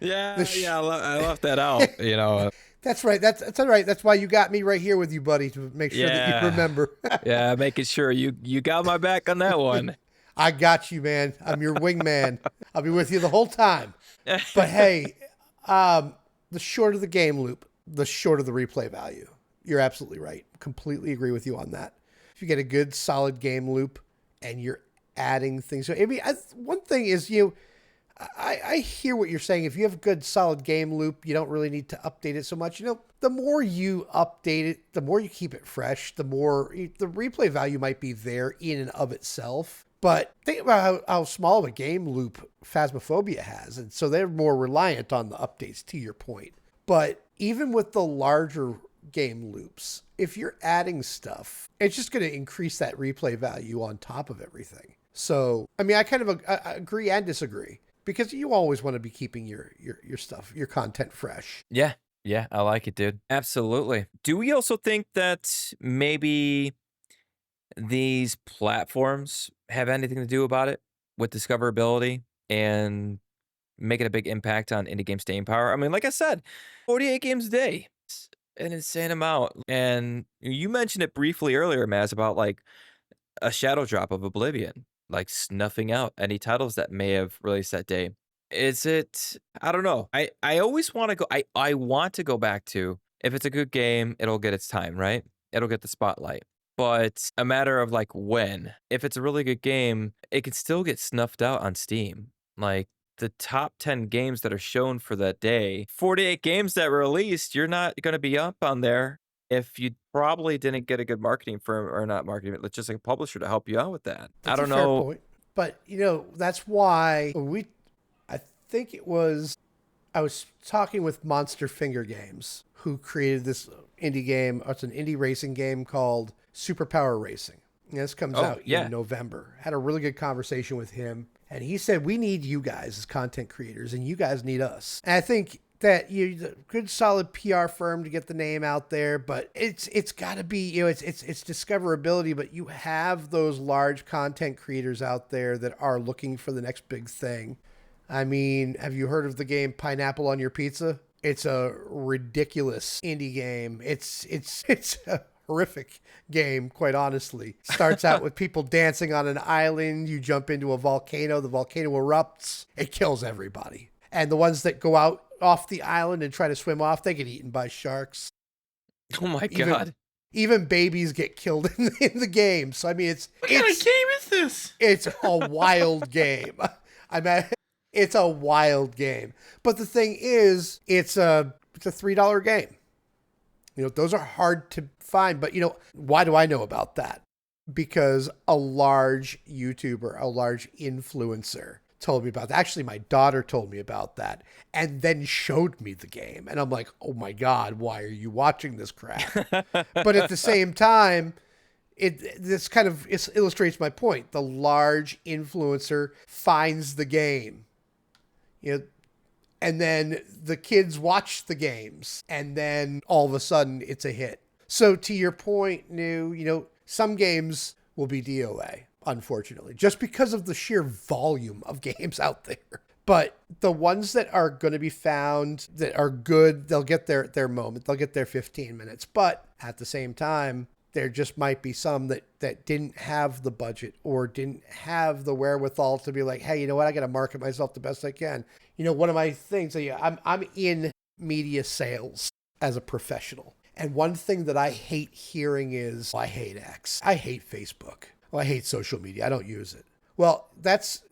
Yeah, sh- yeah, I left that out, you know. That's right. That's all right. That's why you got me right here with you, buddy, to make sure that you Yeah. remember. Yeah, making sure you got my back on that one. I got you, man. I'm your wingman. I'll be with you the whole time. But hey, the shorter the game loop, the shorter the replay value. You're absolutely right. Completely agree with you on that. If you get a good, solid game loop and you're adding things, I mean, one thing is I hear what you're saying. If you have a good, solid game loop, you don't really need to update it so much. The more you update it, the more you keep it fresh, the more the replay value might be there in and of itself. But think about how small of a game loop Phasmophobia has. And so they're more reliant on the updates, to your point. But even with the larger game loops, if you're adding stuff, it's just going to increase that replay value on top of everything. So, I mean, I kind of agree and disagree because you always want to be keeping your stuff, your content fresh. Yeah. Yeah, I like it, dude. Absolutely. Do we also think that maybe these platforms have anything to do about it with discoverability and making a big impact on indie game staying power? I mean, like I said, 48 games a day. It's an insane amount. And you mentioned it briefly earlier, Maz, about like a shadow drop of Oblivion, like snuffing out any titles that may have released that day. Is it I don't know. I always want to go I want to go back to if it's a good game, it'll get its time, right? It'll get the spotlight. But a matter of like when. If it's a really good game, it could still get snuffed out on Steam. Like the top 10 games that are shown for that day, 48 games that were released, you're not going to be up on there if you probably didn't get a good marketing firm or not marketing, but just like a publisher to help you out with that. I That's a don't fair know. point. But, that's why I think it was, I was talking with Monster Finger Games, who created this indie game. It's an indie racing game called Superpower Racing. And this comes Oh, out in yeah. November. Had a really good conversation with him. And he said, we need you guys as content creators, and you guys need us. And I think that you good solid PR firm to get the name out there, but it's got to be it's discoverability. But you have those large content creators out there that are looking for the next big thing. I mean, have you heard of the game Pineapple on Your Pizza? It's a ridiculous indie game. It's a horrific game, quite honestly. Starts out with people dancing on an island. You jump into a volcano. The volcano erupts. It kills everybody. And the ones that go out off the island and try to swim off, they get eaten by sharks. Oh my Even God. even babies get killed in the game. So I mean, What kind of game is this? it's a wild game. I mean, it's a wild game. But the thing is, it's a $3 game. Those are hard to find. But why do I know about that? Because a large YouTuber, a large influencer, told me about that. Actually, my daughter told me about that and then showed me the game. And I'm like, oh my God, why are you watching this crap? But at the same time, this kind of illustrates my point. The large influencer finds the game, you know, and then the kids watch the games, and then all of a sudden it's a hit. So to your point, some games will be DOA, unfortunately, just because of the sheer volume of games out there. But the ones that are going to be found that are good, they'll get their moment. They'll get their 15 minutes. But at the same time, there just might be some that didn't have the budget or didn't have the wherewithal to be like, hey, you know what? I got to market myself the best I can. One of my things, I'm in media sales as a professional. And one thing that I hate hearing is, I hate X. I hate Facebook. I hate social media. I don't use it. Well, that's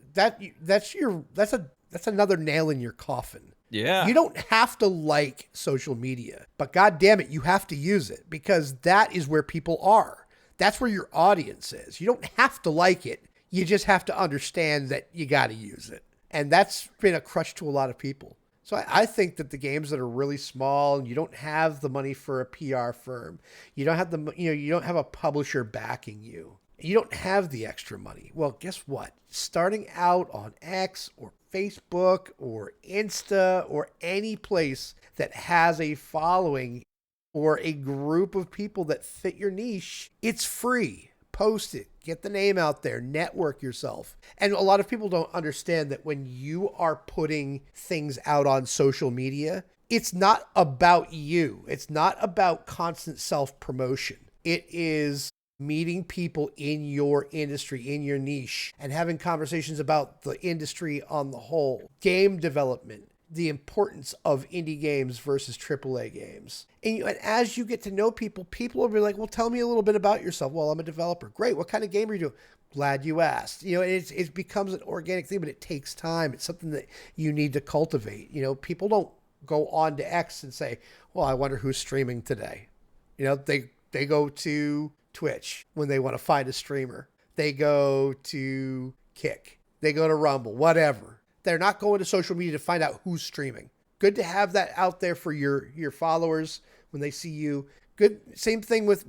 another nail in your coffin. Yeah. You don't have to like social media, but God damn it, you have to use it because that is where people are. That's where your audience is. You don't have to like it. You just have to understand that you got to use it. And that's been a crutch to a lot of people. So I think that the games that are really small and you don't have the money for a PR firm, you don't have you don't have a publisher backing you. You don't have the extra money. Well, guess what? Starting out on X or Facebook or Insta or any place that has a following or a group of people that fit your niche, it's free. Post it. Get the name out there. Network yourself. And a lot of people don't understand that when you are putting things out on social media, it's not about you. It's not about constant self-promotion. It is meeting people in your industry, in your niche, and having conversations about the industry on the whole. Game development, the importance of indie games versus AAA games. And as you get to know people, people will be like, well, tell me a little bit about yourself. Well, I'm a developer. Great. What kind of game are you doing? Glad you asked. It becomes an organic thing, but it takes time. It's something that you need to cultivate. People don't go on to X and say, well, I wonder who's streaming today. They go to Twitch when they want to find a streamer. They go to Kick. They go to Rumble, whatever. They're not going to social media to find out who's streaming. Good to have that out there for your followers when they see you. Good. Same thing with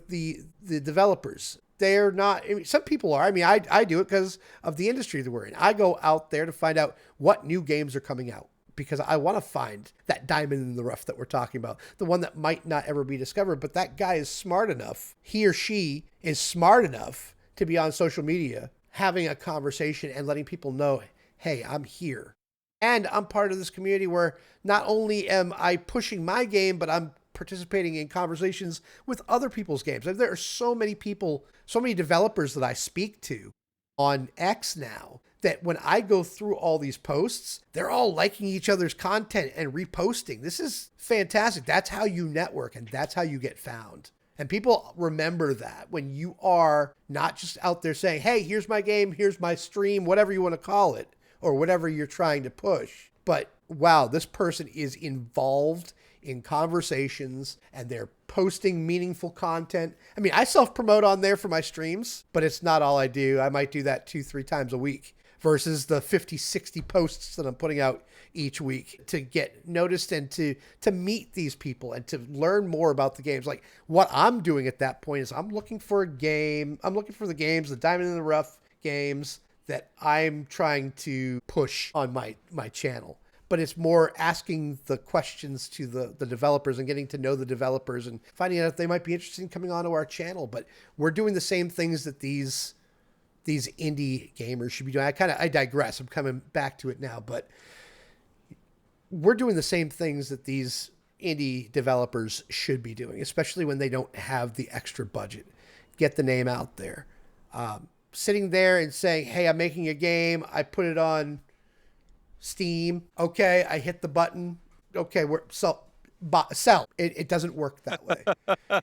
the developers. They're not, some people are. I do it because of the industry that we're in. I go out there to find out what new games are coming out, because I want to find that diamond in the rough that we're talking about, the one that might not ever be discovered, but that guy is smart enough, he or she is smart enough to be on social media, having a conversation and letting people know, hey, I'm here. And I'm part of this community where not only am I pushing my game, but I'm participating in conversations with other people's games. There are so many people, so many developers that I speak to on X now, that when I go through all these posts, they're all liking each other's content and reposting. This is fantastic. That's how you network, and that's how you get found. And people remember that when you are not just out there saying, hey, here's my game, here's my stream, whatever you want to call it, or whatever you're trying to push. But wow, this person is involved in conversations and they're posting meaningful content. I self-promote on there for my streams, but it's not all I do. I might do that 2-3 times a week versus the 50, 60 posts that I'm putting out each week to get noticed and to meet these people and to learn more about the games. Like what I'm doing at that point is I'm looking for a game. I'm looking for the games, the diamond in the rough games that I'm trying to push on my channel. But it's more asking the questions to the developers and getting to know the developers and finding out if they might be interested in coming onto our channel. But we're doing the same things that these indie gamers should be doing. I digress. I'm coming back to it now, but we're doing the same things that these indie developers should be doing, especially when they don't have the extra budget. Get the name out there. Sitting there and saying, hey, I'm making a game. I put it on Steam. Okay, I hit the button. Okay, sell. It doesn't work that way.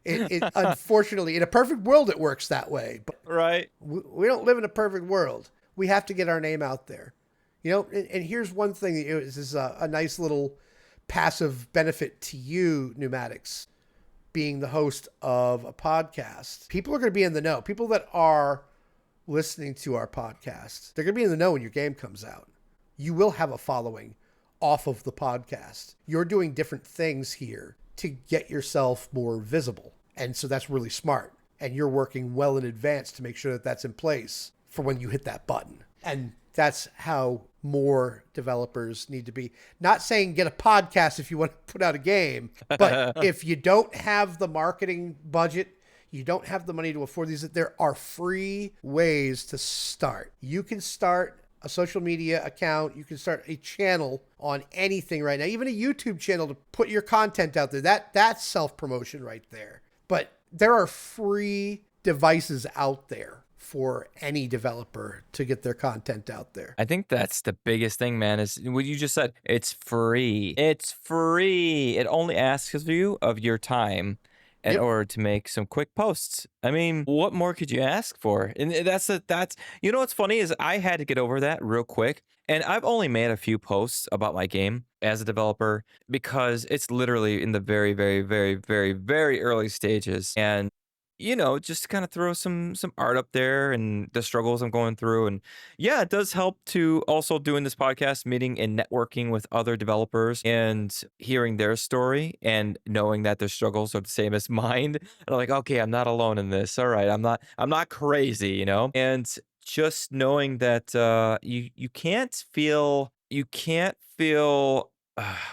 It unfortunately, in a perfect world, it works that way. But right. We don't live in a perfect world. We have to get our name out there. And here's one thing. This is a nice little passive benefit to you, Neumatix, being the host of a podcast. People are going to be in the know. People that are listening to our podcast, they're going to be in the know when your game comes out. You will have a following off of the podcast. You're doing different things here to get yourself more visible. And so that's really smart. And you're working well in advance to make sure that that's in place for when you hit that button. And that's how more developers need to be. Not saying get a podcast if you want to put out a game, but if you don't have the marketing budget, you don't have the money to afford these, there are free ways to start. You can start a social media account. You can start a channel on anything right now, even a YouTube channel to put your content out there. That's self-promotion right there. But there are free devices out there for any developer to get their content out there. I think that's the biggest thing, man, is what you just said. It's free. It's free. It only asks of you of your time in order to make some quick posts. I mean, what more could you ask for? And that's you know what's funny is I had to get over that real quick. And I've only made a few posts about my game as a developer because it's literally in the very, very, very, very, very early stages. And just to kind of throw some art up there and the struggles I'm going through. And yeah, it does help to also doing this podcast, meeting and networking with other developers and hearing their story and knowing that their struggles are the same as mine. And I'm like, okay, I'm not alone in this. All right, I'm not crazy, And just knowing that you can't feel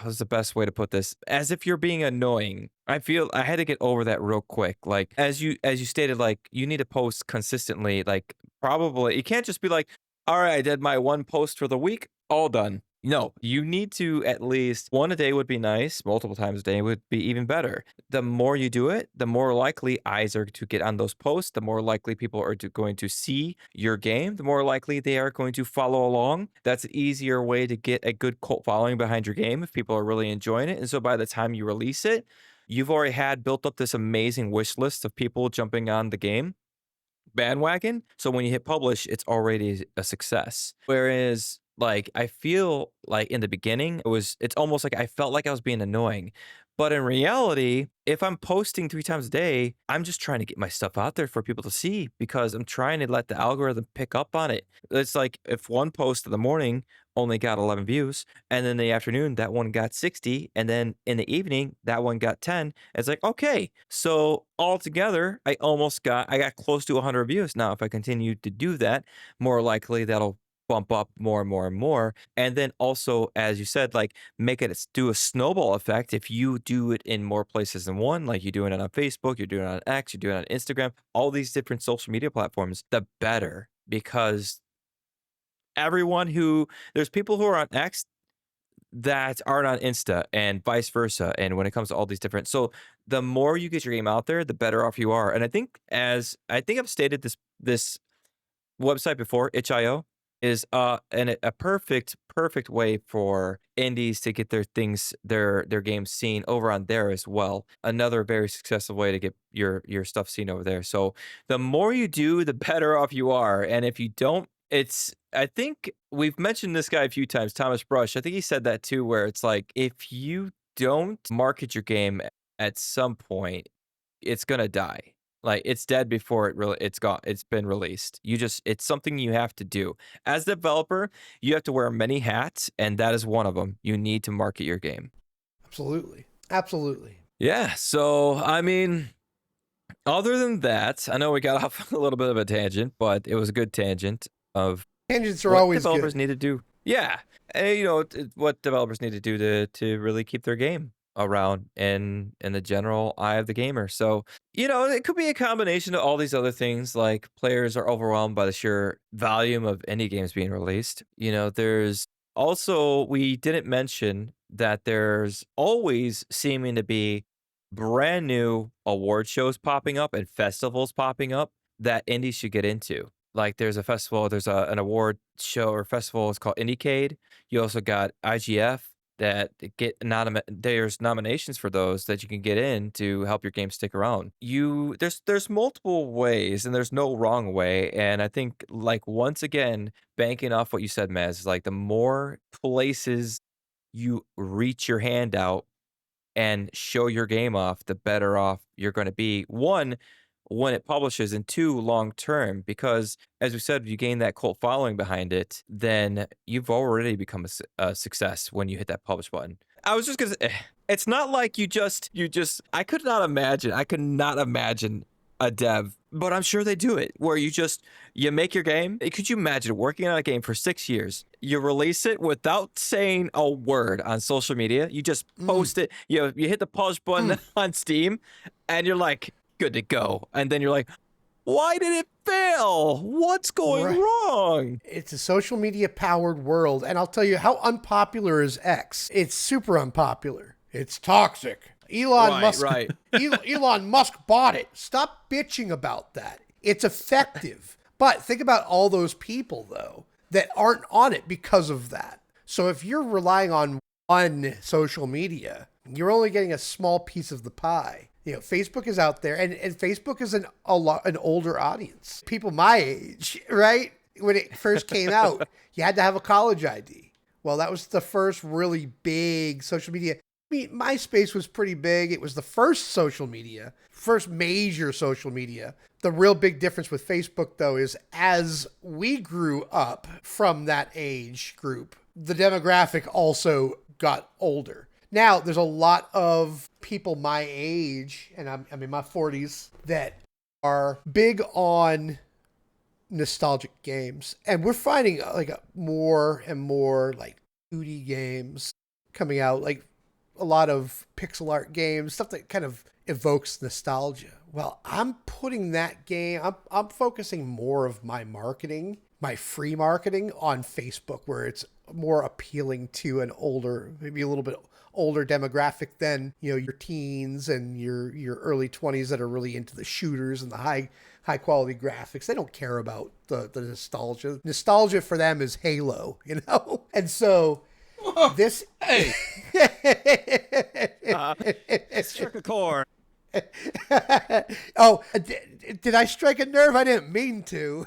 what's the best way to put this? As if you're being annoying. I feel I had to get over that real quick. Like as you stated, like you need to post consistently. Like probably you can't just be like, all right, I did my one post for the week, all done. No, you need to at least one a day would be nice. Multiple times a day would be even better. The more you do it, the more likely eyes are to get on those posts. The more likely people are going to see your game. The more likely they are going to follow along. That's an easier way to get a good cult following behind your game if people are really enjoying it. And so by the time you release it, you've already had built up this amazing wish list of people jumping on the game bandwagon. So when you hit publish, it's already a success. Whereas like I feel like in the beginning, it's almost like I felt like I was being annoying. But in reality, if I'm posting 3 times a day, I'm just trying to get my stuff out there for people to see because I'm trying to let the algorithm pick up on it. It's like if one post in the morning only got 11 views, and then in the afternoon, that one got 60, and then in the evening, that one got 10. It's like, okay, so altogether, I got close to 100 views. Now, if I continue to do that, more likely that'll bump up more and more and more. And then also, as you said, like make it do a snowball effect. If you do it in more places than one, like you're doing it on Facebook, you're doing it on X, you're doing it on Instagram, all these different social media platforms, the better because there's people who are on X that aren't on Insta and vice versa. And when it comes to all these different, so the more you get your game out there, the better off you are. And I think I've stated this website before, itch.io, is a perfect way for indies to get their games seen over on there as well. Another very successful way to get your stuff seen over there. So the more you do, the better off you are. And if you don't, I think we've mentioned this guy a few times, Thomas Brush. I think he said that too, where it's like if you don't market your game at some point, it's gonna die. Like it's dead before it's been released. It's something you have to do. As a developer, you have to wear many hats, and that is one of them. You need to market your game. Absolutely. Absolutely. Yeah. So I mean, other than that, I know we got off a little bit of a tangent, but it was a good tangent of Tangents are what always developers good. need to do. Yeah. What developers need to do to really keep their game around in the general eye of the gamer. So, it could be a combination of all these other things, like players are overwhelmed by the sheer volume of indie games being released. There's also, we didn't mention that there's always seeming to be brand new award shows popping up and festivals popping up that indies should get into. Like there's a festival, an award show or festival. It's called IndieCade. You also got IGF that there's nominations for those that you can get in to help your game stick around. There's multiple ways and there's no wrong way. And I think like once again, banking off what you said, Maz, is like the more places you reach your hand out and show your game off, the better off you're going to be. One, when it publishes, and two, long term, because as we said, if you gain that cult following behind it, then you've already become a success when you hit that publish button. I was just gonna say, it's not like I could not imagine a dev, but I'm sure they do it, where you make your game. Could you imagine working on a game for 6 years? You release it without saying a word on social media. You just post it. You hit the publish button on Steam, and you're like, good to go. And then you're like, why did it fail? What's going wrong? It's a social media powered world. And I'll tell you, how unpopular is X? It's super unpopular. It's toxic. Elon Musk bought it. Stop bitching about that. It's effective. But think about all those people, though, that aren't on it because of that. So if you're relying on one social media, you're only getting a small piece of the pie. Facebook is out there, and Facebook is an older audience. People my age, right? When it first came out, you had to have a college ID. Well, that was the first really big social media. I mean, MySpace was pretty big. It was the first major social media. The real big difference with Facebook, though, is as we grew up from that age group, the demographic also got older. Now, there's a lot of people my age, and I'm in my 40s, that are big on nostalgic games. And we're finding like more and more like 2D games coming out, like a lot of pixel art games, stuff that kind of evokes nostalgia. Well, I'm putting that game, I'm focusing more of my marketing, my free marketing on Facebook, where it's more appealing to an older, maybe a little bit older demographic than, your teens and your early 20s that are really into the shooters and the high quality graphics. They don't care about the nostalgia. Nostalgia for them is Halo, And so this Hey. Struck a chord. Oh, did I strike a nerve? I didn't mean to.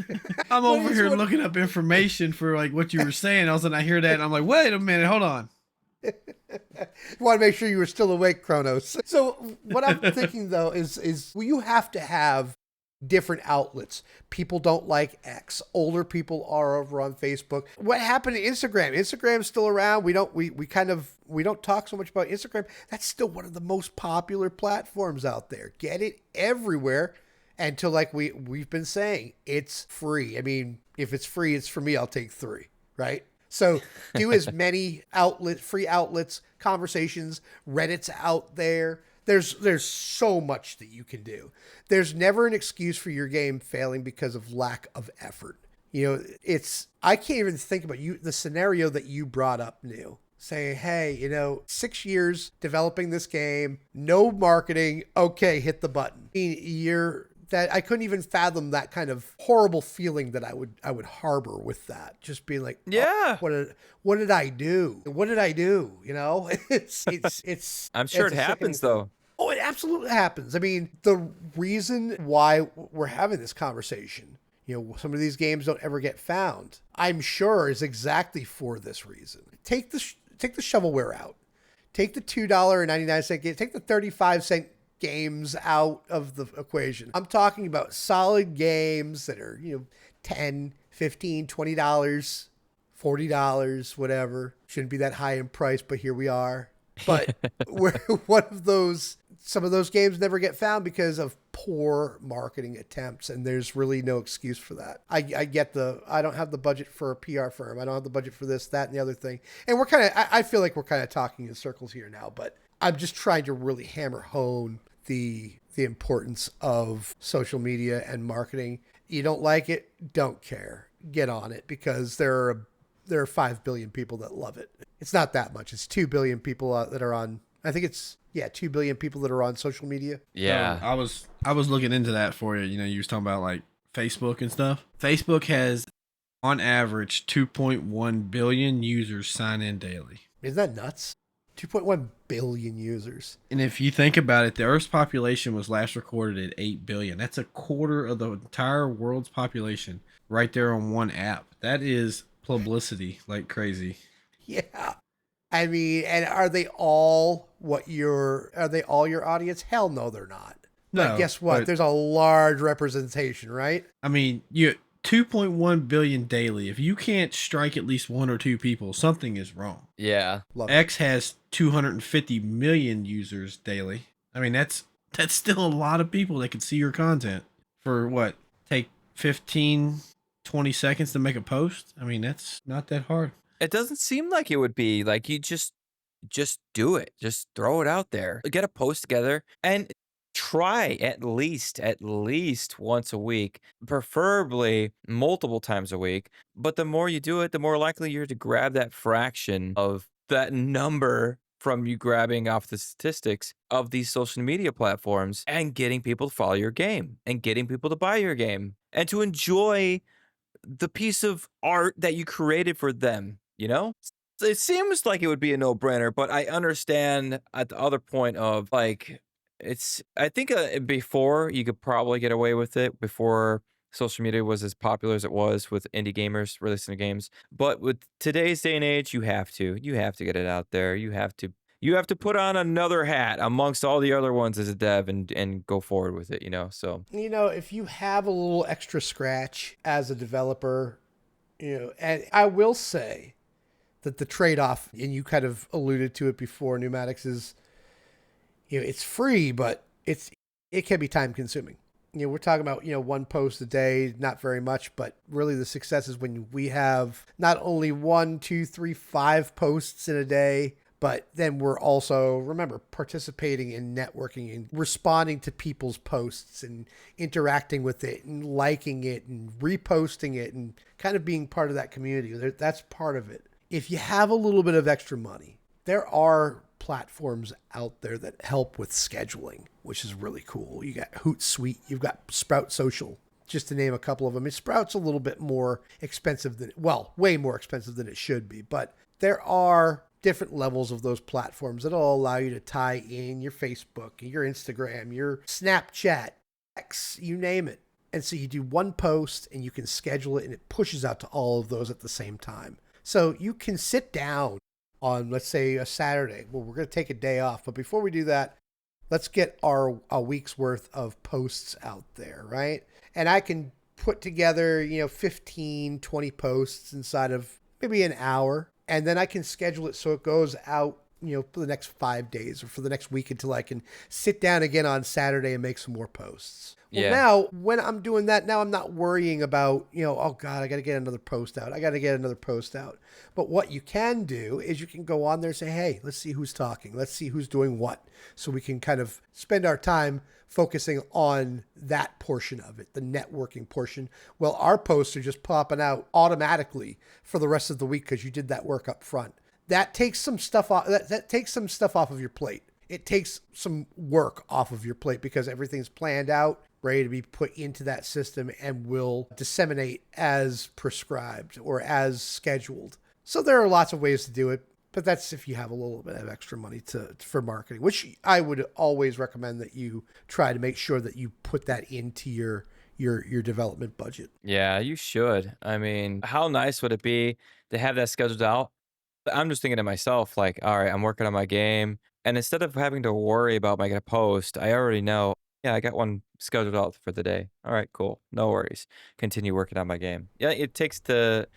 I'm over here looking up information for like what you were saying. All of a sudden I hear that and I'm like, wait a minute, hold on. Want to make sure you were still awake, Kronos. So what I'm thinking though is you have to have different outlets. People don't like X. Older people are over on Facebook. What happened to Instagram? Instagram's still around. We don't talk so much about Instagram. That's still one of the most popular platforms out there. Get it everywhere. Until like we've been saying, it's free. I mean, if it's free, it's for me. I'll take 3, right? So do as many free outlets, conversations, Reddit's out there. There's so much that you can do. There's never an excuse for your game failing because of lack of effort. I can't even think about the scenario that you brought up, Neil. Saying, hey, 6 years developing this game, no marketing, okay, hit the button. I couldn't even fathom that kind of horrible feeling that I would harbor with that. Just being like, yeah, what did I do? What did I do? It's. I'm sure it happens though. Oh, it absolutely happens. I mean, the reason why we're having this conversation, some of these games don't ever get found, I'm sure is exactly for this reason. Take the shovelware out. Take the $2.99 game. Take the 35-cent games out of the equation. I'm talking about solid games that are, $10, $15, $20, $40, whatever. Shouldn't be that high in price, but here we are. But some of those games never get found because of poor marketing attempts, and there's really no excuse for that. I don't have the budget for a PR firm. I don't have the budget for this, that, and the other thing. And I feel like we're kind of talking in circles here now, but I'm just trying to really hammer home the importance of social media and marketing. You don't like it, don't care. Get on it, because there are 5 billion people that love it. It's not that much. It's 2 billion people that are on. I think it's 2 billion people that are on social media. Yeah, I was looking into that for you. You was talking about like Facebook and stuff. Facebook has on average 2.1 billion users sign in daily. Isn't that nuts? 2.1 billion users. And if you think about it, the Earth's population was last recorded at 8 billion. That's a quarter of the entire world's population right there on one app. That is publicity like crazy. Yeah. I mean, and are they all your audience? Hell no, they're not. But No, guess what? but There's a large representation, right? I mean, you 2.1 billion daily. If you can't strike at least one or two people, something is wrong. Yeah. Love it. X has 250 million users daily. I mean, that's still a lot of people that can see your content for what? Take 15, 20 seconds to make a post? I mean, that's not that hard. It doesn't seem like it would be like you just do it. Just throw it out there. Get a post together and try at least once a week, preferably multiple times a week. But the more you do it, the more likely you're to grab that fraction of that number from you grabbing off the statistics of these social media platforms and getting people to follow your game and getting people to buy your game and to enjoy the piece of art that you created for them, you know? It seems like it would be a no-brainer, but I understand at the other point of like I think before you could probably get away with it before social media was as popular as it was with indie gamers releasing games. But with today's day and age, you have to get it out there. You have to put on another hat amongst all the other ones as a dev and go forward with it, So If you have a little extra scratch as a developer, and I will say that the trade-off, and you kind of alluded to it before, Neumatix is, it's free, but it can be time consuming. We're talking about, one post a day, not very much, but really the success is when we have not only 1, 2, 3, 5 posts in a day, but then we're also, remember, participating in networking and responding to people's posts and interacting with it and liking it and reposting it and kind of being part of that community. That's part of it. If you have a little bit of extra money, there are platforms out there that help with scheduling, which is really cool. You got Hootsuite, you've got Sprout Social, just to name a couple of them. And Sprout's a little bit more expensive way more expensive than it should be, but there are different levels of those platforms that'll allow you to tie in your Facebook, your Instagram, your Snapchat, X, you name it. And so you do one post and you can schedule it and it pushes out to all of those at the same time. So you can sit down on, let's say, a Saturday. Well, we're going to take a day off. But before we do that, let's get a week's worth of posts out there, right? And I can put together, 15, 20 posts inside of maybe an hour. And then I can schedule it so it goes out, for the next 5 days or for the next week until I can sit down again on Saturday and make some more posts. Well, now when I'm doing that, now I'm not worrying about, oh God, I got to get another post out. But what you can do is you can go on there and say, hey, let's see who's talking. Let's see who's doing what. So we can kind of spend our time focusing on that portion of it, the networking portion. Well, our posts are just popping out automatically for the rest of the week because you did that work up front. That takes some stuff off. That takes some stuff off of your plate. It takes some work off of your plate because everything's planned out, ready to be put into that system and will disseminate as prescribed or as scheduled. So there are lots of ways to do it, but that's if you have a little bit of extra money for marketing, which I would always recommend that you try to make sure that you put that into your development budget. Yeah, you should. I mean, how nice would it be to have that scheduled out? I'm just thinking to myself, like, all right, I'm working on my game. And instead of having to worry about making a post, I already know, yeah, I got one scheduled out for the day. All right, cool. No worries. Continue working on my game. Yeah, it takes it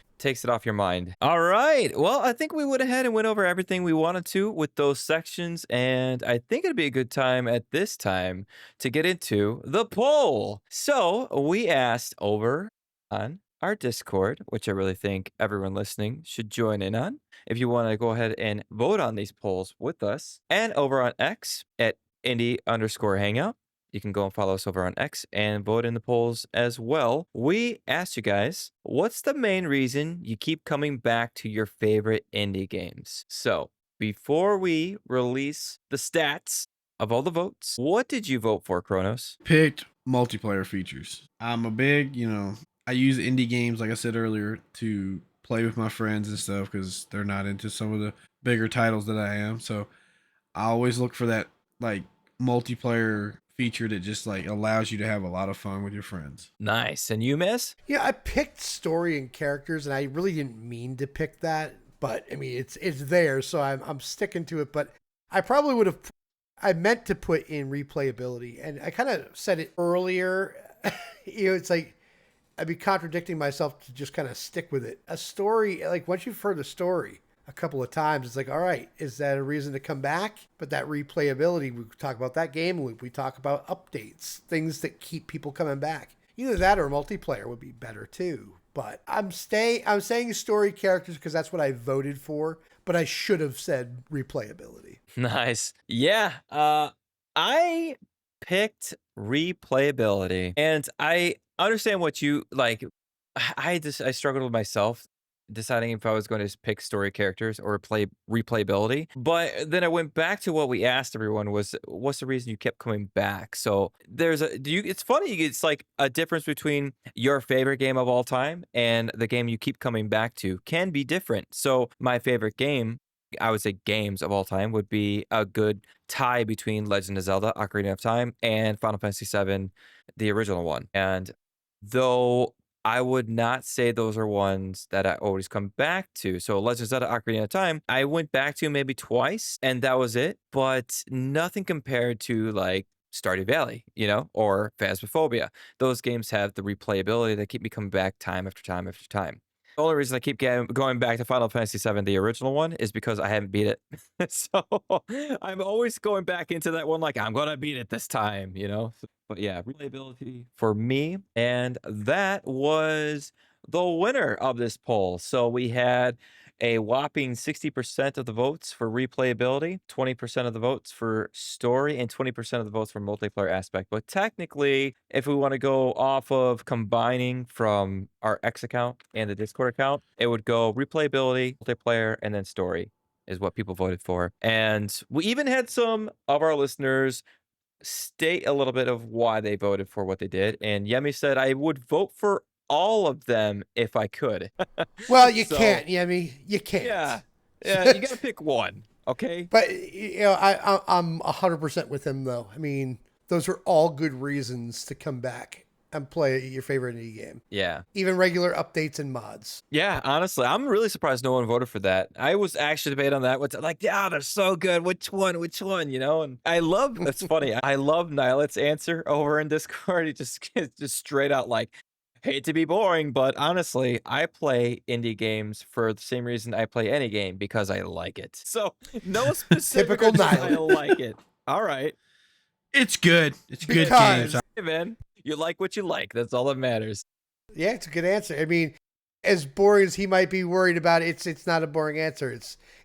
off your mind. All right. Well, I think we went ahead and went over everything we wanted to with those sections. And I think it'd be a good time at this time to get into the poll. So we asked over on our Discord, which I really think everyone listening should join in on. If you want to go ahead and vote on these polls with us, and over on X at indie_hangout. You can go and follow us over on X and vote in the polls as well. We asked you guys, what's the main reason you keep coming back to your favorite indie games? So before we release the stats of all the votes, what did you vote for, Kronos? Picked multiplayer features. I'm a big, I use indie games, like I said earlier, to play with my friends and stuff because they're not into some of the bigger titles that I am. So I always look for that like multiplayer feature that just like allows you to have a lot of fun with your friends. Nice. And you, Miss? Yeah, I picked story and characters, and I really didn't mean to pick that, but I mean it's there, so I'm sticking to it. But I probably would have I meant to put in replayability, and I kind of said it earlier. It's like I'd be contradicting myself to just kind of stick with it. A story, like once you've heard the story a couple of times, it's like, all right, is that a reason to come back? But that replayability, we talk about that game loop. We talk about updates, things that keep people coming back. Either that or multiplayer would be better too. But I'm saying story characters because that's what I voted for. But I should have said replayability. Nice. Yeah. I picked replayability, and I understand what you like. I struggled with myself deciding if I was going to pick story characters or play replayability. But then I went back to what we asked everyone was, what's the reason you kept coming back? So there's a do you it's funny, it's like a difference between your favorite game of all time and the game you keep coming back to can be different. So my favorite game, I would say games of all time, would be a good tie between Legend of Zelda: Ocarina of Time and Final Fantasy VII, the original one. And though I would not say those are ones that I always come back to. So Legend of Zelda: Ocarina of Time, I went back to maybe twice, and that was it. But nothing compared to like Stardew Valley, or Phasmophobia. Those games have the replayability that keep me coming back time after time after time. The only reason I keep going back to Final Fantasy VII, the original one, is because I haven't beat it. So I'm always going back into that one like, I'm going to beat it this time. But yeah, replayability for me. And that was the winner of this poll. So we had a whopping 60% of the votes for replayability, 20% of the votes for story, and 20% of the votes for multiplayer aspect. But technically, if we want to go off of combining from our X account and the Discord account, it would go replayability, multiplayer, and then story is what people voted for. And we even had some of our listeners state a little bit of why they voted for what they did. And Yemi said, I would vote for all of them if I could. Well, you So, can't, Yemi. You can't. Yeah. Yeah, you got to pick one, okay? But I'm 100% with him though. I mean, those are all good reasons to come back and play your favorite indie game. Yeah. Even regular updates and mods. Yeah, honestly, I'm really surprised no one voted for that. I was actually debating on that. Like, yeah, they're so good. Which one? And it's funny. I love Nilet's answer over in Discord. He just straight out like, hate to be boring, but honestly, I play indie games for the same reason I play any game, because I like it. So no specific Typical reason, I Nilet. like it. All right. It's good. It's a good Because- game. Hey, man, you like what you like. That's all that matters. Yeah, it's a good answer. I mean, as boring as he might be worried about it, it's not a boring answer.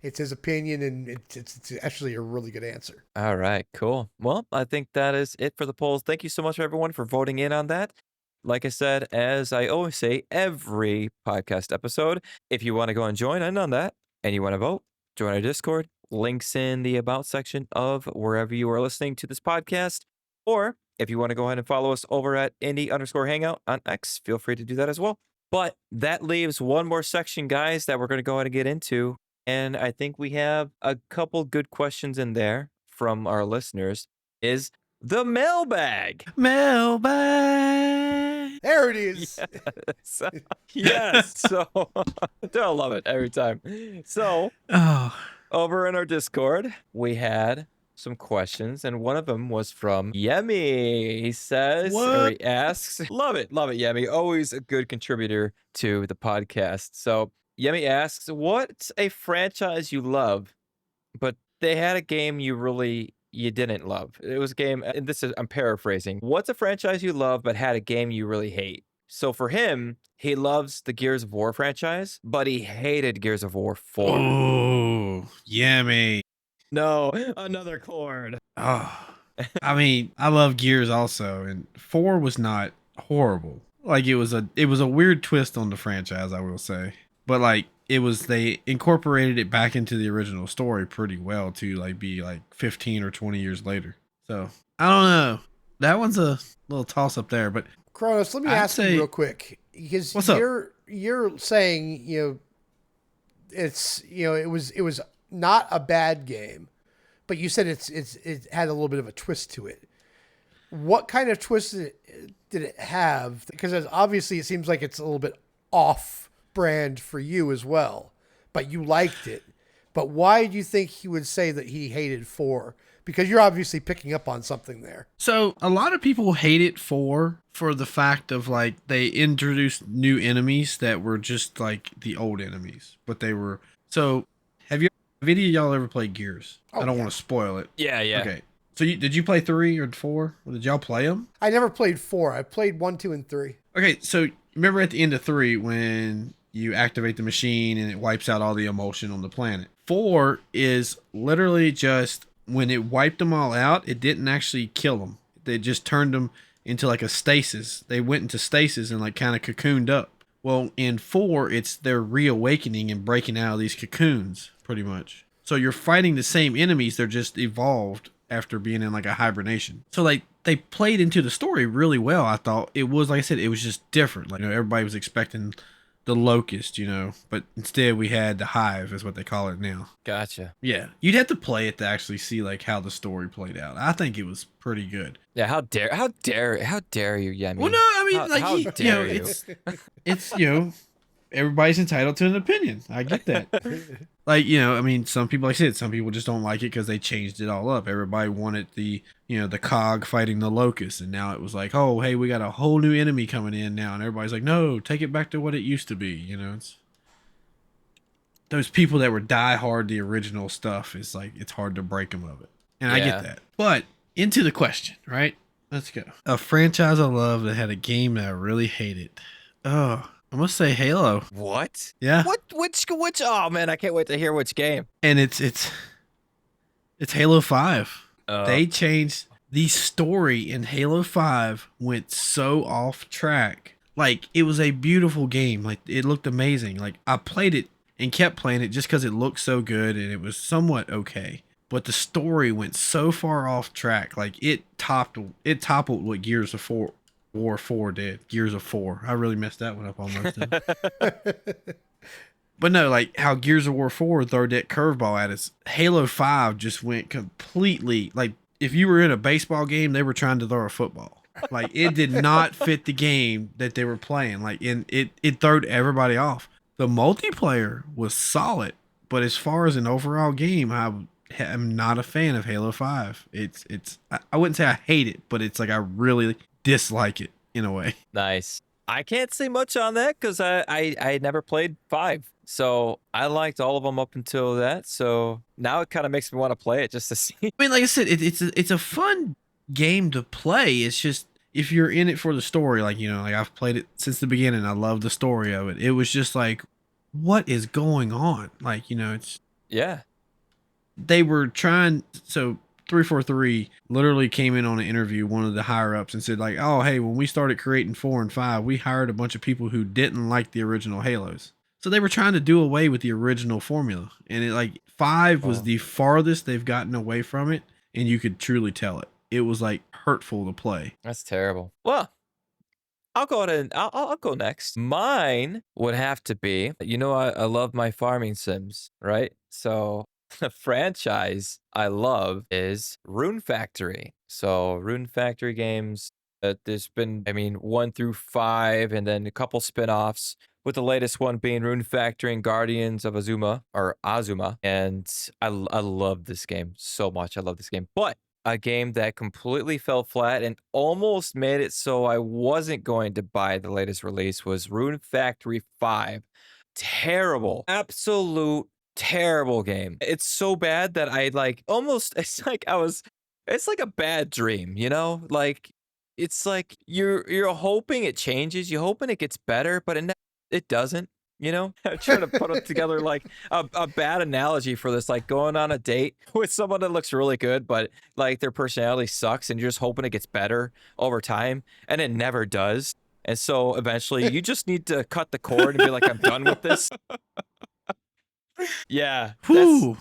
It's his opinion, and it's actually a really good answer. All right, cool. Well, I think that is it for the polls. Thank you so much, everyone, for voting in on that. Like I said, as I always say, every podcast episode, if you want to go and join in on that and you want to vote, join our Discord. Links in the About section of wherever you are listening to this podcast. Or if you want to go ahead and follow us over at indie_hangout on X, feel free to do that as well. But that leaves one more section, guys, that we're going to go ahead and get into. And I think we have a couple good questions in there from our listeners. Is the mailbag. Mailbag. There it is. Yes. So I love it every time. So Oh, over in our Discord, we had some questions, and one of them was from Yemi. He says, or he asks, love it, Yemi. Always a good contributor to the podcast. So Yemi asks, what's a franchise you love, but they had a game you didn't love? It was a game, and I'm paraphrasing. What's a franchise you love, but had a game you really hate? So for him, he loves the Gears of War franchise, but he hated Gears of War 4. oh, yummy. No, another chord. Oh, I mean, I love Gears also, and 4 was not horrible. Like it was a weird twist on the franchise, I will say. But like they incorporated it back into the original story pretty well to like be like 15 or 20 years later. So I don't know. That one's a little toss up there, but Kronos, let me I'd ask you say- real quick, because What's up? you're saying it was not a bad game, but you said it had a little bit of a twist to it. What kind of twist did it have? Because obviously it seems like it's a little bit off brand for you as well, but you liked it. But why do you think he would say that he hated 4? because you're obviously picking up on something there. So a lot of people hate it for the fact of like they introduced new enemies that were just like the old enemies, but they were. So have any of y'all ever played Gears? Oh, I don't yeah. want to spoil it. Yeah, yeah. Okay. So did you play 3 or 4? Or did y'all play them? I never played 4. I played 1, 2, and 3. Okay, so remember at the end of 3 when you activate the machine and it wipes out all the emotion on the planet. 4 is literally just when it wiped them all out, it didn't actually kill them. They just turned them into like a stasis. They went into stasis and like kind of cocooned up. Well, in 4, it's they're reawakening and breaking out of these cocoons, pretty much. So you're fighting the same enemies, they're just evolved after being in like a hibernation. So like they played into the story really well. I thought it was, like I said, it was just different. Like, everybody was expecting the locust, but instead we had the hive, is what they call it now. Gotcha. Yeah, you'd have to play it to actually see like how the story played out. I think it was pretty good. Yeah, how dare you, Yemi? Well, no, I mean, like, how dare you? it's everybody's entitled to an opinion. I get that. Like, I mean, some people, like I said, some people just don't like it because they changed it all up. Everybody wanted the cog fighting the locust, and now it was like, oh, hey, we got a whole new enemy coming in now, and everybody's like, no, take it back to what it used to be. It's those people that were die hard the original stuff. Is like, it's hard to break them of it, and I get that. But into the question, right? Let's go. A franchise I love that had a game that I really hated. Oh, I must say Halo. What? Yeah. What? Which? Oh man, I can't wait to hear which game. And it's Halo 5. Oh. They changed the story in Halo 5, went so off track. Like, it was a beautiful game. Like, it looked amazing. Like, I played it and kept playing it just because it looked so good and it was somewhat okay. But the story went so far off track. Like, it toppled what Gears of War 4 did. Gears of 4. I really messed that one up almost. But no, like how Gears of War 4 threw that curveball at us. Halo 5 just went completely, like, if you were in a baseball game, they were trying to throw a football. Like, it did not fit the game that they were playing. Like, and it threw everybody off. The multiplayer was solid, but as far as an overall game, I'm not a fan of Halo 5. I wouldn't say I hate it, but it's like I really dislike it in a way. Nice. I can't say much on that because I never played 5. So I liked all of them up until that. So now it kind of makes me want to play it just to see. I mean, like I said, it's a fun game to play. It's just, if you're in it for the story, like, like I've played it since the beginning. I love the story of it. It was just like, what is going on? Like, it's... Yeah. They were trying... So 343 literally came in on an interview, one of the higher ups, and said like, oh, hey, when we started creating 4 and 5, we hired a bunch of people who didn't like the original Halos. So they were trying to do away with the original formula. And it, like, 5 was the farthest they've gotten away from it, and you could truly tell it. It was like hurtful to play. That's terrible. Well, I'll go ahead and I'll go next. Mine would have to be, I love my farming sims, right? So the franchise I love is Rune Factory. So Rune Factory games, there's been, 1 through 5, and then a couple spin-offs, with the latest one being Rune Factory and Guardians of Azuma. And I love this game so much. I love this game. But a game that completely fell flat and almost made it so I wasn't going to buy the latest release was Rune Factory 5. Terrible. Absolute terrible game. It's so bad that I it's like a bad dream, Like, it's like you're hoping it changes, you're hoping it gets better, but it doesn't, I'm trying to put it together like a bad analogy for this, like going on a date with someone that looks really good, but like their personality sucks, and you're just hoping it gets better over time, and it never does. And so eventually you just need to cut the cord and be like, I'm done with this. Yeah,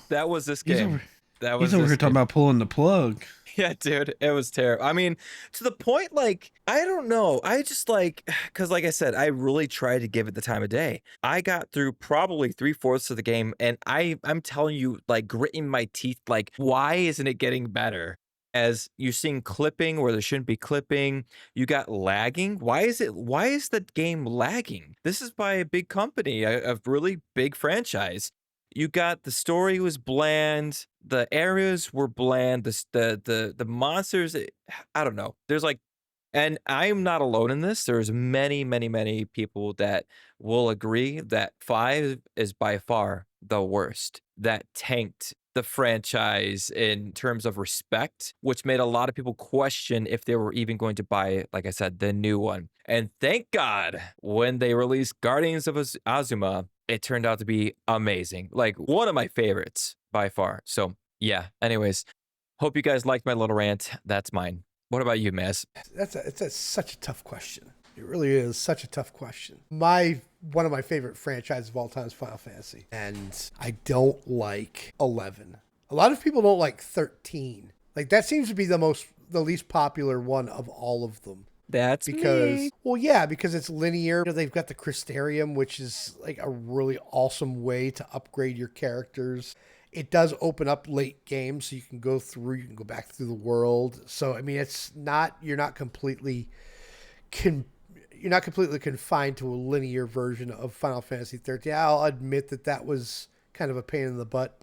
that was this game. He's over here talking about pulling the plug. Yeah, dude, it was terrible. To the point, like, I don't know. I just because like I said, I really tried to give it the time of day. I got through probably 3/4 of the game, and I'm telling you, like, gritting my teeth, like, why isn't it getting better? As you're seeing clipping where there shouldn't be clipping, you got lagging. Why is the game lagging? This is by a big company, a really big franchise. You got the story was bland, the areas were bland, the monsters, I don't know. There's like, and I am not alone in this. There's many, many, many people that will agree that 5 is by far the worst. That tanked the franchise in terms of respect, which made a lot of people question if they were even going to buy, like I said, the new one. And thank God when they released Guardians of Azuma, it turned out to be amazing. Like one of my favorites by far. So, yeah, anyways, hope you guys liked my little rant. That's mine. What about you, Maz? It's such a tough question. It really is such a tough question. One of my favorite franchises of all time is Final Fantasy, and I don't like 11. A lot of people don't like 13. Like that seems to be the least popular one of all of them. That's Because, me. well, yeah, because it's linear. You know, they've got the Crystarium, which is like a really awesome way to upgrade your characters. It does open up late games, so you can go back through the world. So, I mean, you're not completely confined to a linear version of Final Fantasy 13. I'll admit that was kind of a pain in the butt.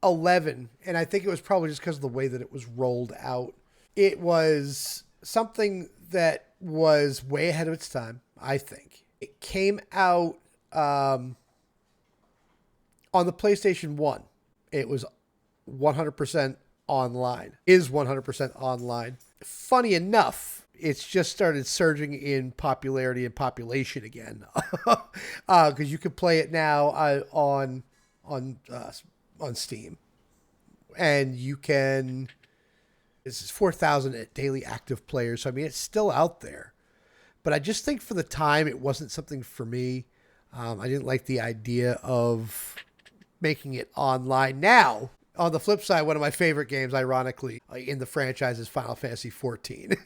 11, and I think it was probably just because of the way that it was rolled out. It was something that was way ahead of its time, I think. It came out on the PlayStation 1. It was 100% online. Is 100% online. Funny enough, it's just started surging in popularity and population again. Because you can play it now on Steam. And you can... This is 4,000 daily active players. So, I mean, it's still out there. But I just think for the time, it wasn't something for me. I didn't like the idea of making it online. Now, on the flip side, one of my favorite games, ironically, in the franchise is Final Fantasy 14,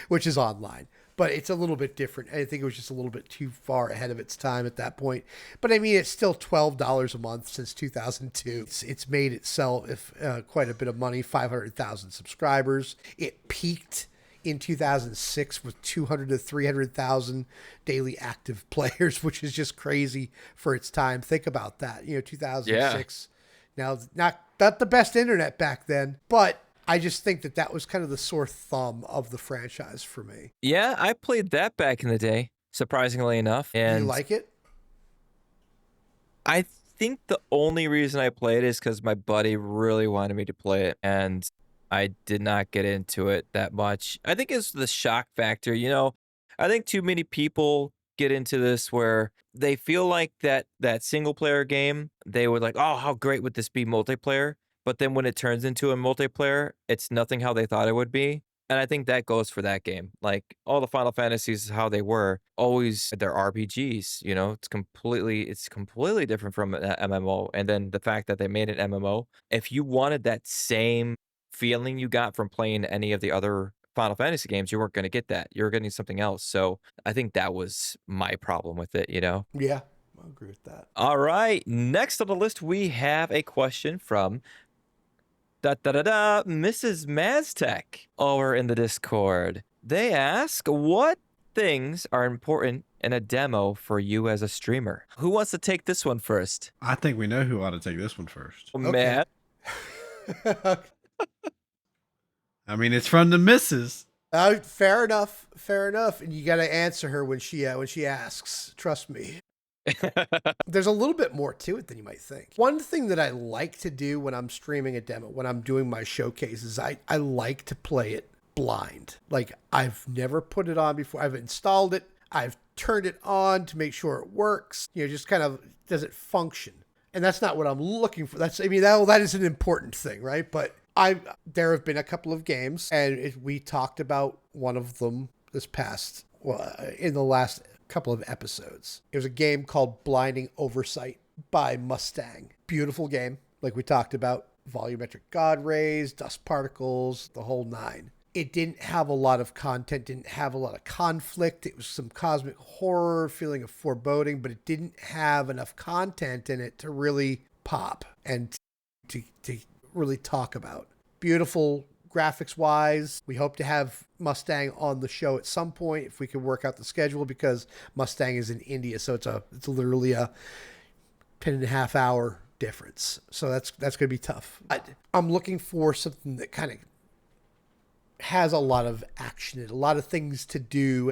which is online. But it's a little bit different. I think it was just a little bit too far ahead of its time at that point. But I mean, it's still $12 a month since 2002. It's made itself quite a bit of money, 500,000 subscribers. It peaked in 2006 with 200 to 300,000 daily active players, which is just crazy for its time. Think about that. 2006. Yeah. Now, not the best internet back then, but I just think that was kind of the sore thumb of the franchise for me. Yeah, I played that back in the day, surprisingly enough. And do you like it? I think the only reason I played it is because my buddy really wanted me to play it, and I did not get into it that much. I think it's the shock factor. I think too many people get into this where they feel like that single player game, they would like, oh, how great would this be multiplayer? But then when it turns into a multiplayer, it's nothing how they thought it would be. And I think that goes for that game. Like all the Final Fantasies, how they were always they're RPGs. It's completely different from an MMO. And then the fact that they made an MMO, if you wanted that same feeling you got from playing any of the other Final Fantasy games, you weren't going to get that. You were getting something else. So I think that was my problem with it. Yeah, I agree with that. All right. Next on the list, we have a question from Mrs. Maztec over in the Discord. They ask, what things are important in a demo for you as a streamer? Who wants to take this one first? I think we know who ought to take this one first. Matt. I mean, it's from the missus. Fair enough. And you got to answer her when she asks. Trust me. There's a little bit more to it than you might think. One thing that I like to do when I'm streaming a demo, when I'm doing my showcases, I like to play it blind. Like I've never put it on before. I've installed it. I've turned it on to make sure it works. Just kind of, does it function? And that's not what I'm looking for. That is an important thing, right? But there have been a couple of games, and we talked about one of them in the last couple of episodes. It was a game called Blinding Oversight by Mustang. Beautiful game, like we talked about. Volumetric God rays, dust particles, the whole nine. It didn't have a lot of content, didn't have a lot of conflict. It was some cosmic horror, feeling of foreboding, but it didn't have enough content in it to really pop and to really talk about. Beautiful graphics wise. We hope to have Mustang on the show at some point if we can work out the schedule, because Mustang is in India, so it's literally a 10.5 hour difference. So that's going to be tough. I'm looking for something that kind of has a lot of action and a lot of things to do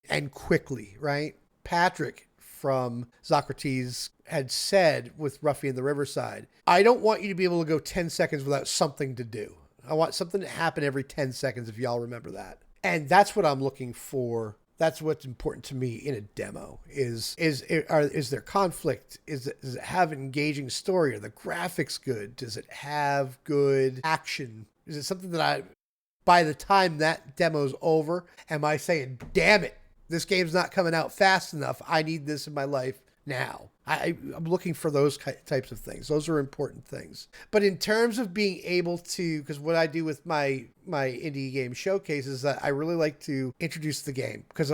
and quickly, right? Patrick from Socrates had said with Ruffy and the Riverside, I don't want you to be able to go 10 seconds without something to do. I want something to happen every 10 seconds, if y'all remember that. And that's what I'm looking for. That's what's important to me in a demo is there conflict? Does it have an engaging story? Are the graphics good? Does it have good action? Is it something that by the time that demo's over, am I saying, damn it, this game's not coming out fast enough. I need this in my life now. I'm looking for those types of things. Those are important things. But in terms of being able to, because what I do with my indie game showcase is that I really like to introduce the game, because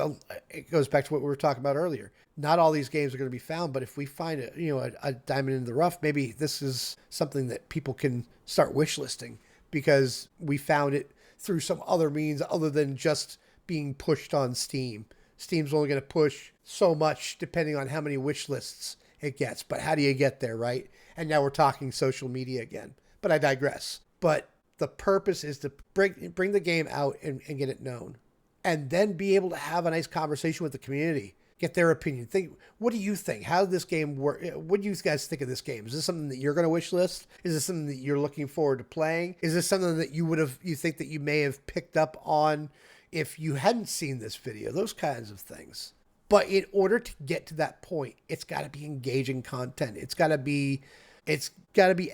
it goes back to what we were talking about earlier. Not all these games are going to be found, but if we find a diamond in the rough, maybe this is something that people can start wish listing because we found it through some other means other than just being pushed on Steam. Steam's only going to push so much depending on how many wish lists it gets. But how do you get there, right? And now we're talking social media again. But I digress. But the purpose is to bring the game out and get it known. And then be able to have a nice conversation with the community. Get their opinion. What do you think? How did this game work? What do you guys think of this game? Is this something that you're going to wish list? Is this something that you're looking forward to playing? Is this something that you think that you may have picked up on if you hadn't seen this video? Those kinds of things. But in order to get to that point, it's got to be engaging content. It's got to be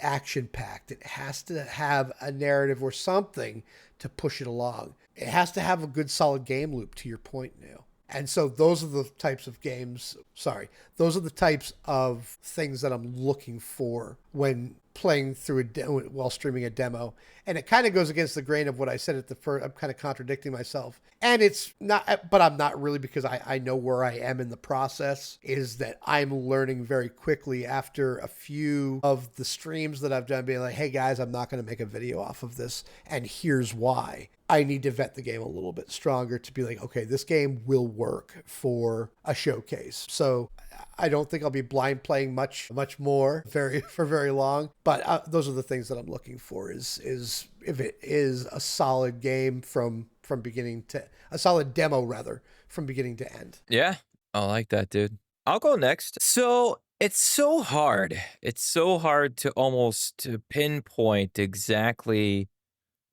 action packed. It has to have a narrative or something to push it along. It has to have a good solid game loop, to your point, Neil. And so those are the types of those are the types of things that I'm looking for when playing through while streaming a demo. And it kind of goes against the grain of what I said at the first. I'm kind of contradicting myself. And it's not, but I'm not really, because I know where I am in the process, is that I'm learning very quickly after a few of the streams that I've done, being like, hey guys, I'm not going to make a video off of this. And here's why. I need to vet the game a little bit stronger to be like, okay, this game will work for a showcase. So I don't think I'll be blind playing much more for very long. But those are the things that I'm looking for. Is if it is a solid game from beginning to a solid demo rather from beginning to end. Yeah, I like that, dude. I'll go next. So it's so hard. It's so hard to pinpoint exactly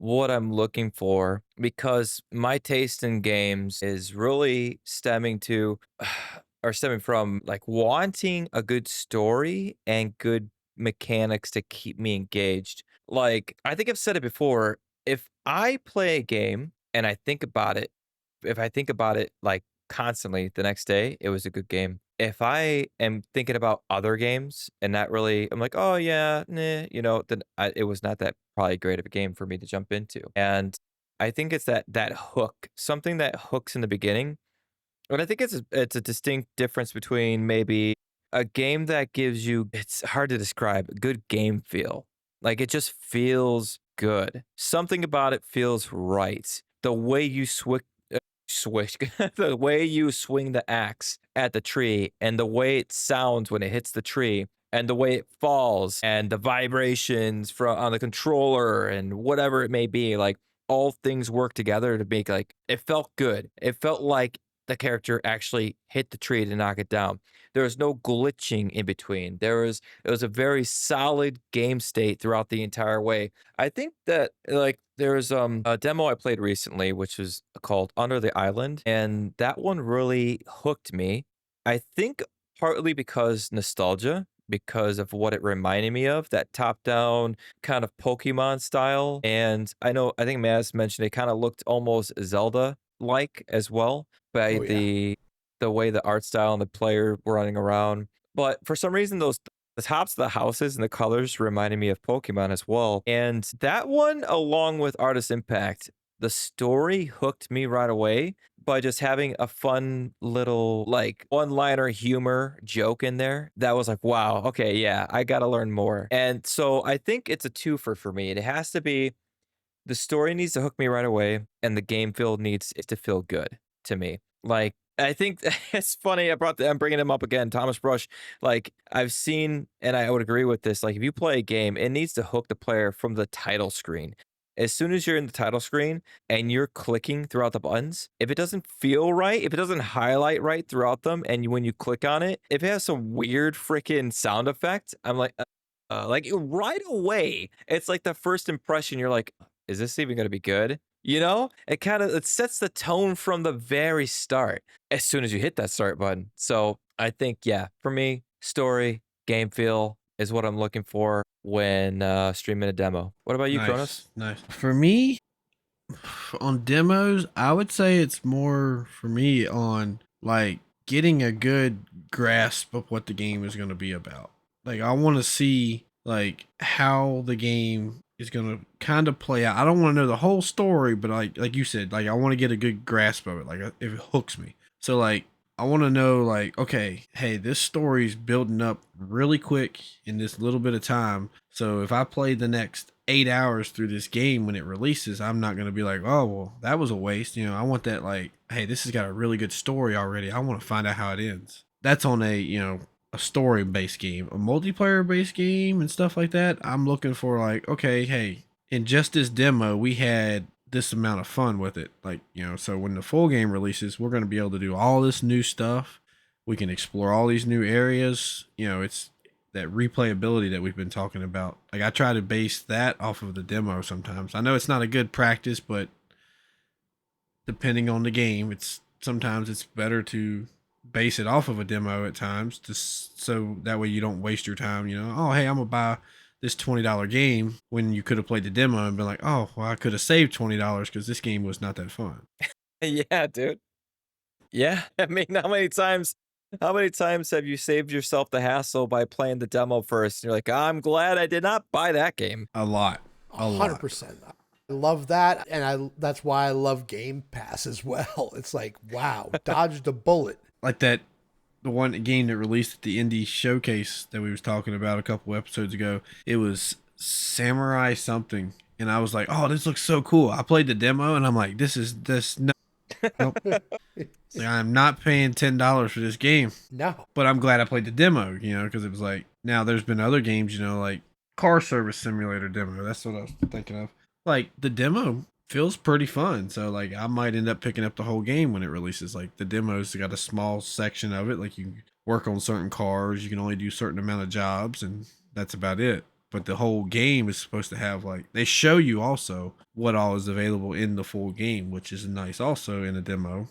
what I'm looking for, because my taste in games is really stemming from like wanting a good story and good mechanics to keep me engaged. Like, I think I've said it before, if I play a game and if I think about it like constantly the next day, it was a good game. If I am thinking about other games and not really, I'm like, oh yeah, nah, then it was not that probably great of a game for me to jump into. And I think it's that hook, something that hooks in the beginning. And I think it's a distinct difference between maybe a game that gives you, it's hard to describe, good game feel. Like, it just feels good. Something about it feels right. The way you swish the way you swing the axe at the tree, and the way it sounds when it hits the tree, and the way it falls, and the vibrations on the controller, and whatever it may be, like, all things work together to make, like, it felt good. It felt like the character actually hit the tree to knock it down. There was no glitching in between. It was a very solid game state throughout the entire way. I think that, like, there's a demo I played recently, which was called Under the Island, and that one really hooked me. I think partly because nostalgia, because of what it reminded me of, that top-down kind of Pokemon style. And I think Maz mentioned it kind of looked almost Zelda-like as well, by Oh, yeah. the way the art style and the player were running around. But for some reason, the tops of the houses and the colors reminded me of Pokemon as well. And that one, along with Artist Impact, the story hooked me right away by just having a fun little, like, one-liner humor joke in there. That was like, wow, okay, yeah, I gotta learn more. And so I think it's a twofer for me. It has to be, the story needs to hook me right away, and the game feel needs it to feel good to me. Like, I think it's funny. I'm bringing him up again. Thomas Brush. Like I've seen, and I would agree with this. Like if you play a game, it needs to hook the player from the title screen. As soon as you're in the title screen and you're clicking throughout the buttons, if it doesn't feel right, if it doesn't highlight right throughout them, and when you click on it, if it has some weird freaking sound effect, I'm like right away, it's like the first impression. You're like, is this even going to be good? You know, it sets the tone from the very start as soon as you hit that start button. So I think, yeah, for me, story, game feel is what I'm looking for when streaming a demo. What about you, Kronos? Nice. For me, on demos, I would say it's more for me on like getting a good grasp of what the game is going to be about. Like I want to see like how the game is going to kind of play out. I don't want to know the whole story, but like you said, like I want to get a good grasp of it. Like if it hooks me. So like I want to know like, okay, hey, this story's building up really quick in this little bit of time. So if I play the next 8 hours through this game when it releases, I'm not going to be like, oh, well, that was a waste. You know, I want that like, hey, this has got a really good story already. I want to find out how it ends. That's on a story based game. A multiplayer based game and stuff like that, I'm looking for like, okay, hey, in just this demo, we had this amount of fun with it. Like, so when the full game releases, we're going to be able to do all this new stuff. We can explore all these new areas. It's that replayability that we've been talking about. Like I try to base that off of the demo sometimes. I know it's not a good practice, but depending on the game, sometimes it's better to base it off of a demo at times, so that way you don't waste your time. Oh, hey, I'm gonna buy this $20 game when you could have played the demo and been like, oh, well, I could have saved $20 because this game was not that fun. Yeah, dude. Yeah, I mean, how many times have you saved yourself the hassle by playing the demo first? You're like, I'm glad I did not buy that game. A lot. 100%. I love that, and that's why I love Game Pass as well. It's like, wow, dodged a bullet. Like the one game that released at the indie showcase that we was talking about a couple episodes ago, it was Samurai something, and I was like, oh, this looks so cool. I played the demo, and I'm like, nope. Like, I'm not paying $10 for this game. No. But I'm glad I played the demo, because it was like, now there's been other games, like Car Service Simulator demo. That's what I was thinking of. Like, the demo feels pretty fun. So, like, I might end up picking up the whole game when it releases. Like, the demo's got a small section of it. Like, you can work on certain cars. You can only do a certain amount of jobs, and that's about it. But the whole game is supposed to have, like, they show you also what all is available in the full game, which is nice also in a demo.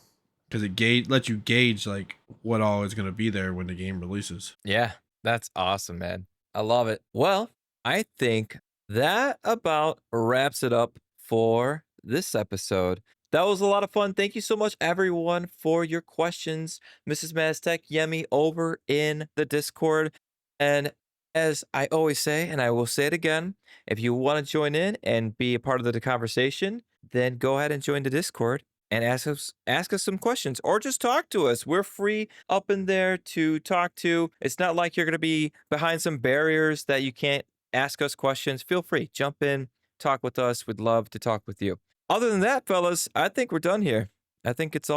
Because it lets you gauge, like, what all is going to be there when the game releases. Yeah, that's awesome, man. I love it. Well, I think that about wraps it up for this episode. That was a lot of fun. Thank you so much, everyone, for your questions. Mrs. Maztec, Yemi, over in the Discord. And as I always say, and I will say it again, if you want to join in and be a part of the conversation, then go ahead and join the Discord and ask us some questions, or just talk to us. We're free up in there to talk to. It's not like you're going to be behind some barriers that you can't ask us questions. Feel free, jump in, talk with us. We'd love to talk with you. Other than that, fellas, I think we're done here. I think it's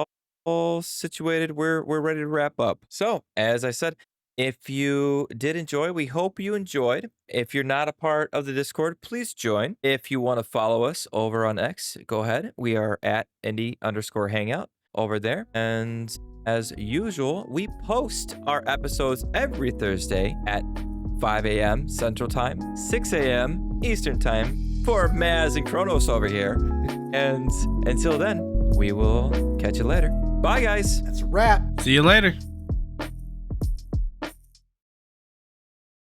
all situated. We're ready to wrap up. So, as I said, if you did enjoy, we hope you enjoyed. If you're not a part of the Discord, please join. If you want to follow us over on X, go ahead. We are at indie_hangout over there. And as usual, we post our episodes every Thursday at 5 a.m. Central Time, 6 a.m. Eastern Time for Maz and Kronos over here. And until then, we will catch you later. Bye, guys. That's a wrap. See you later.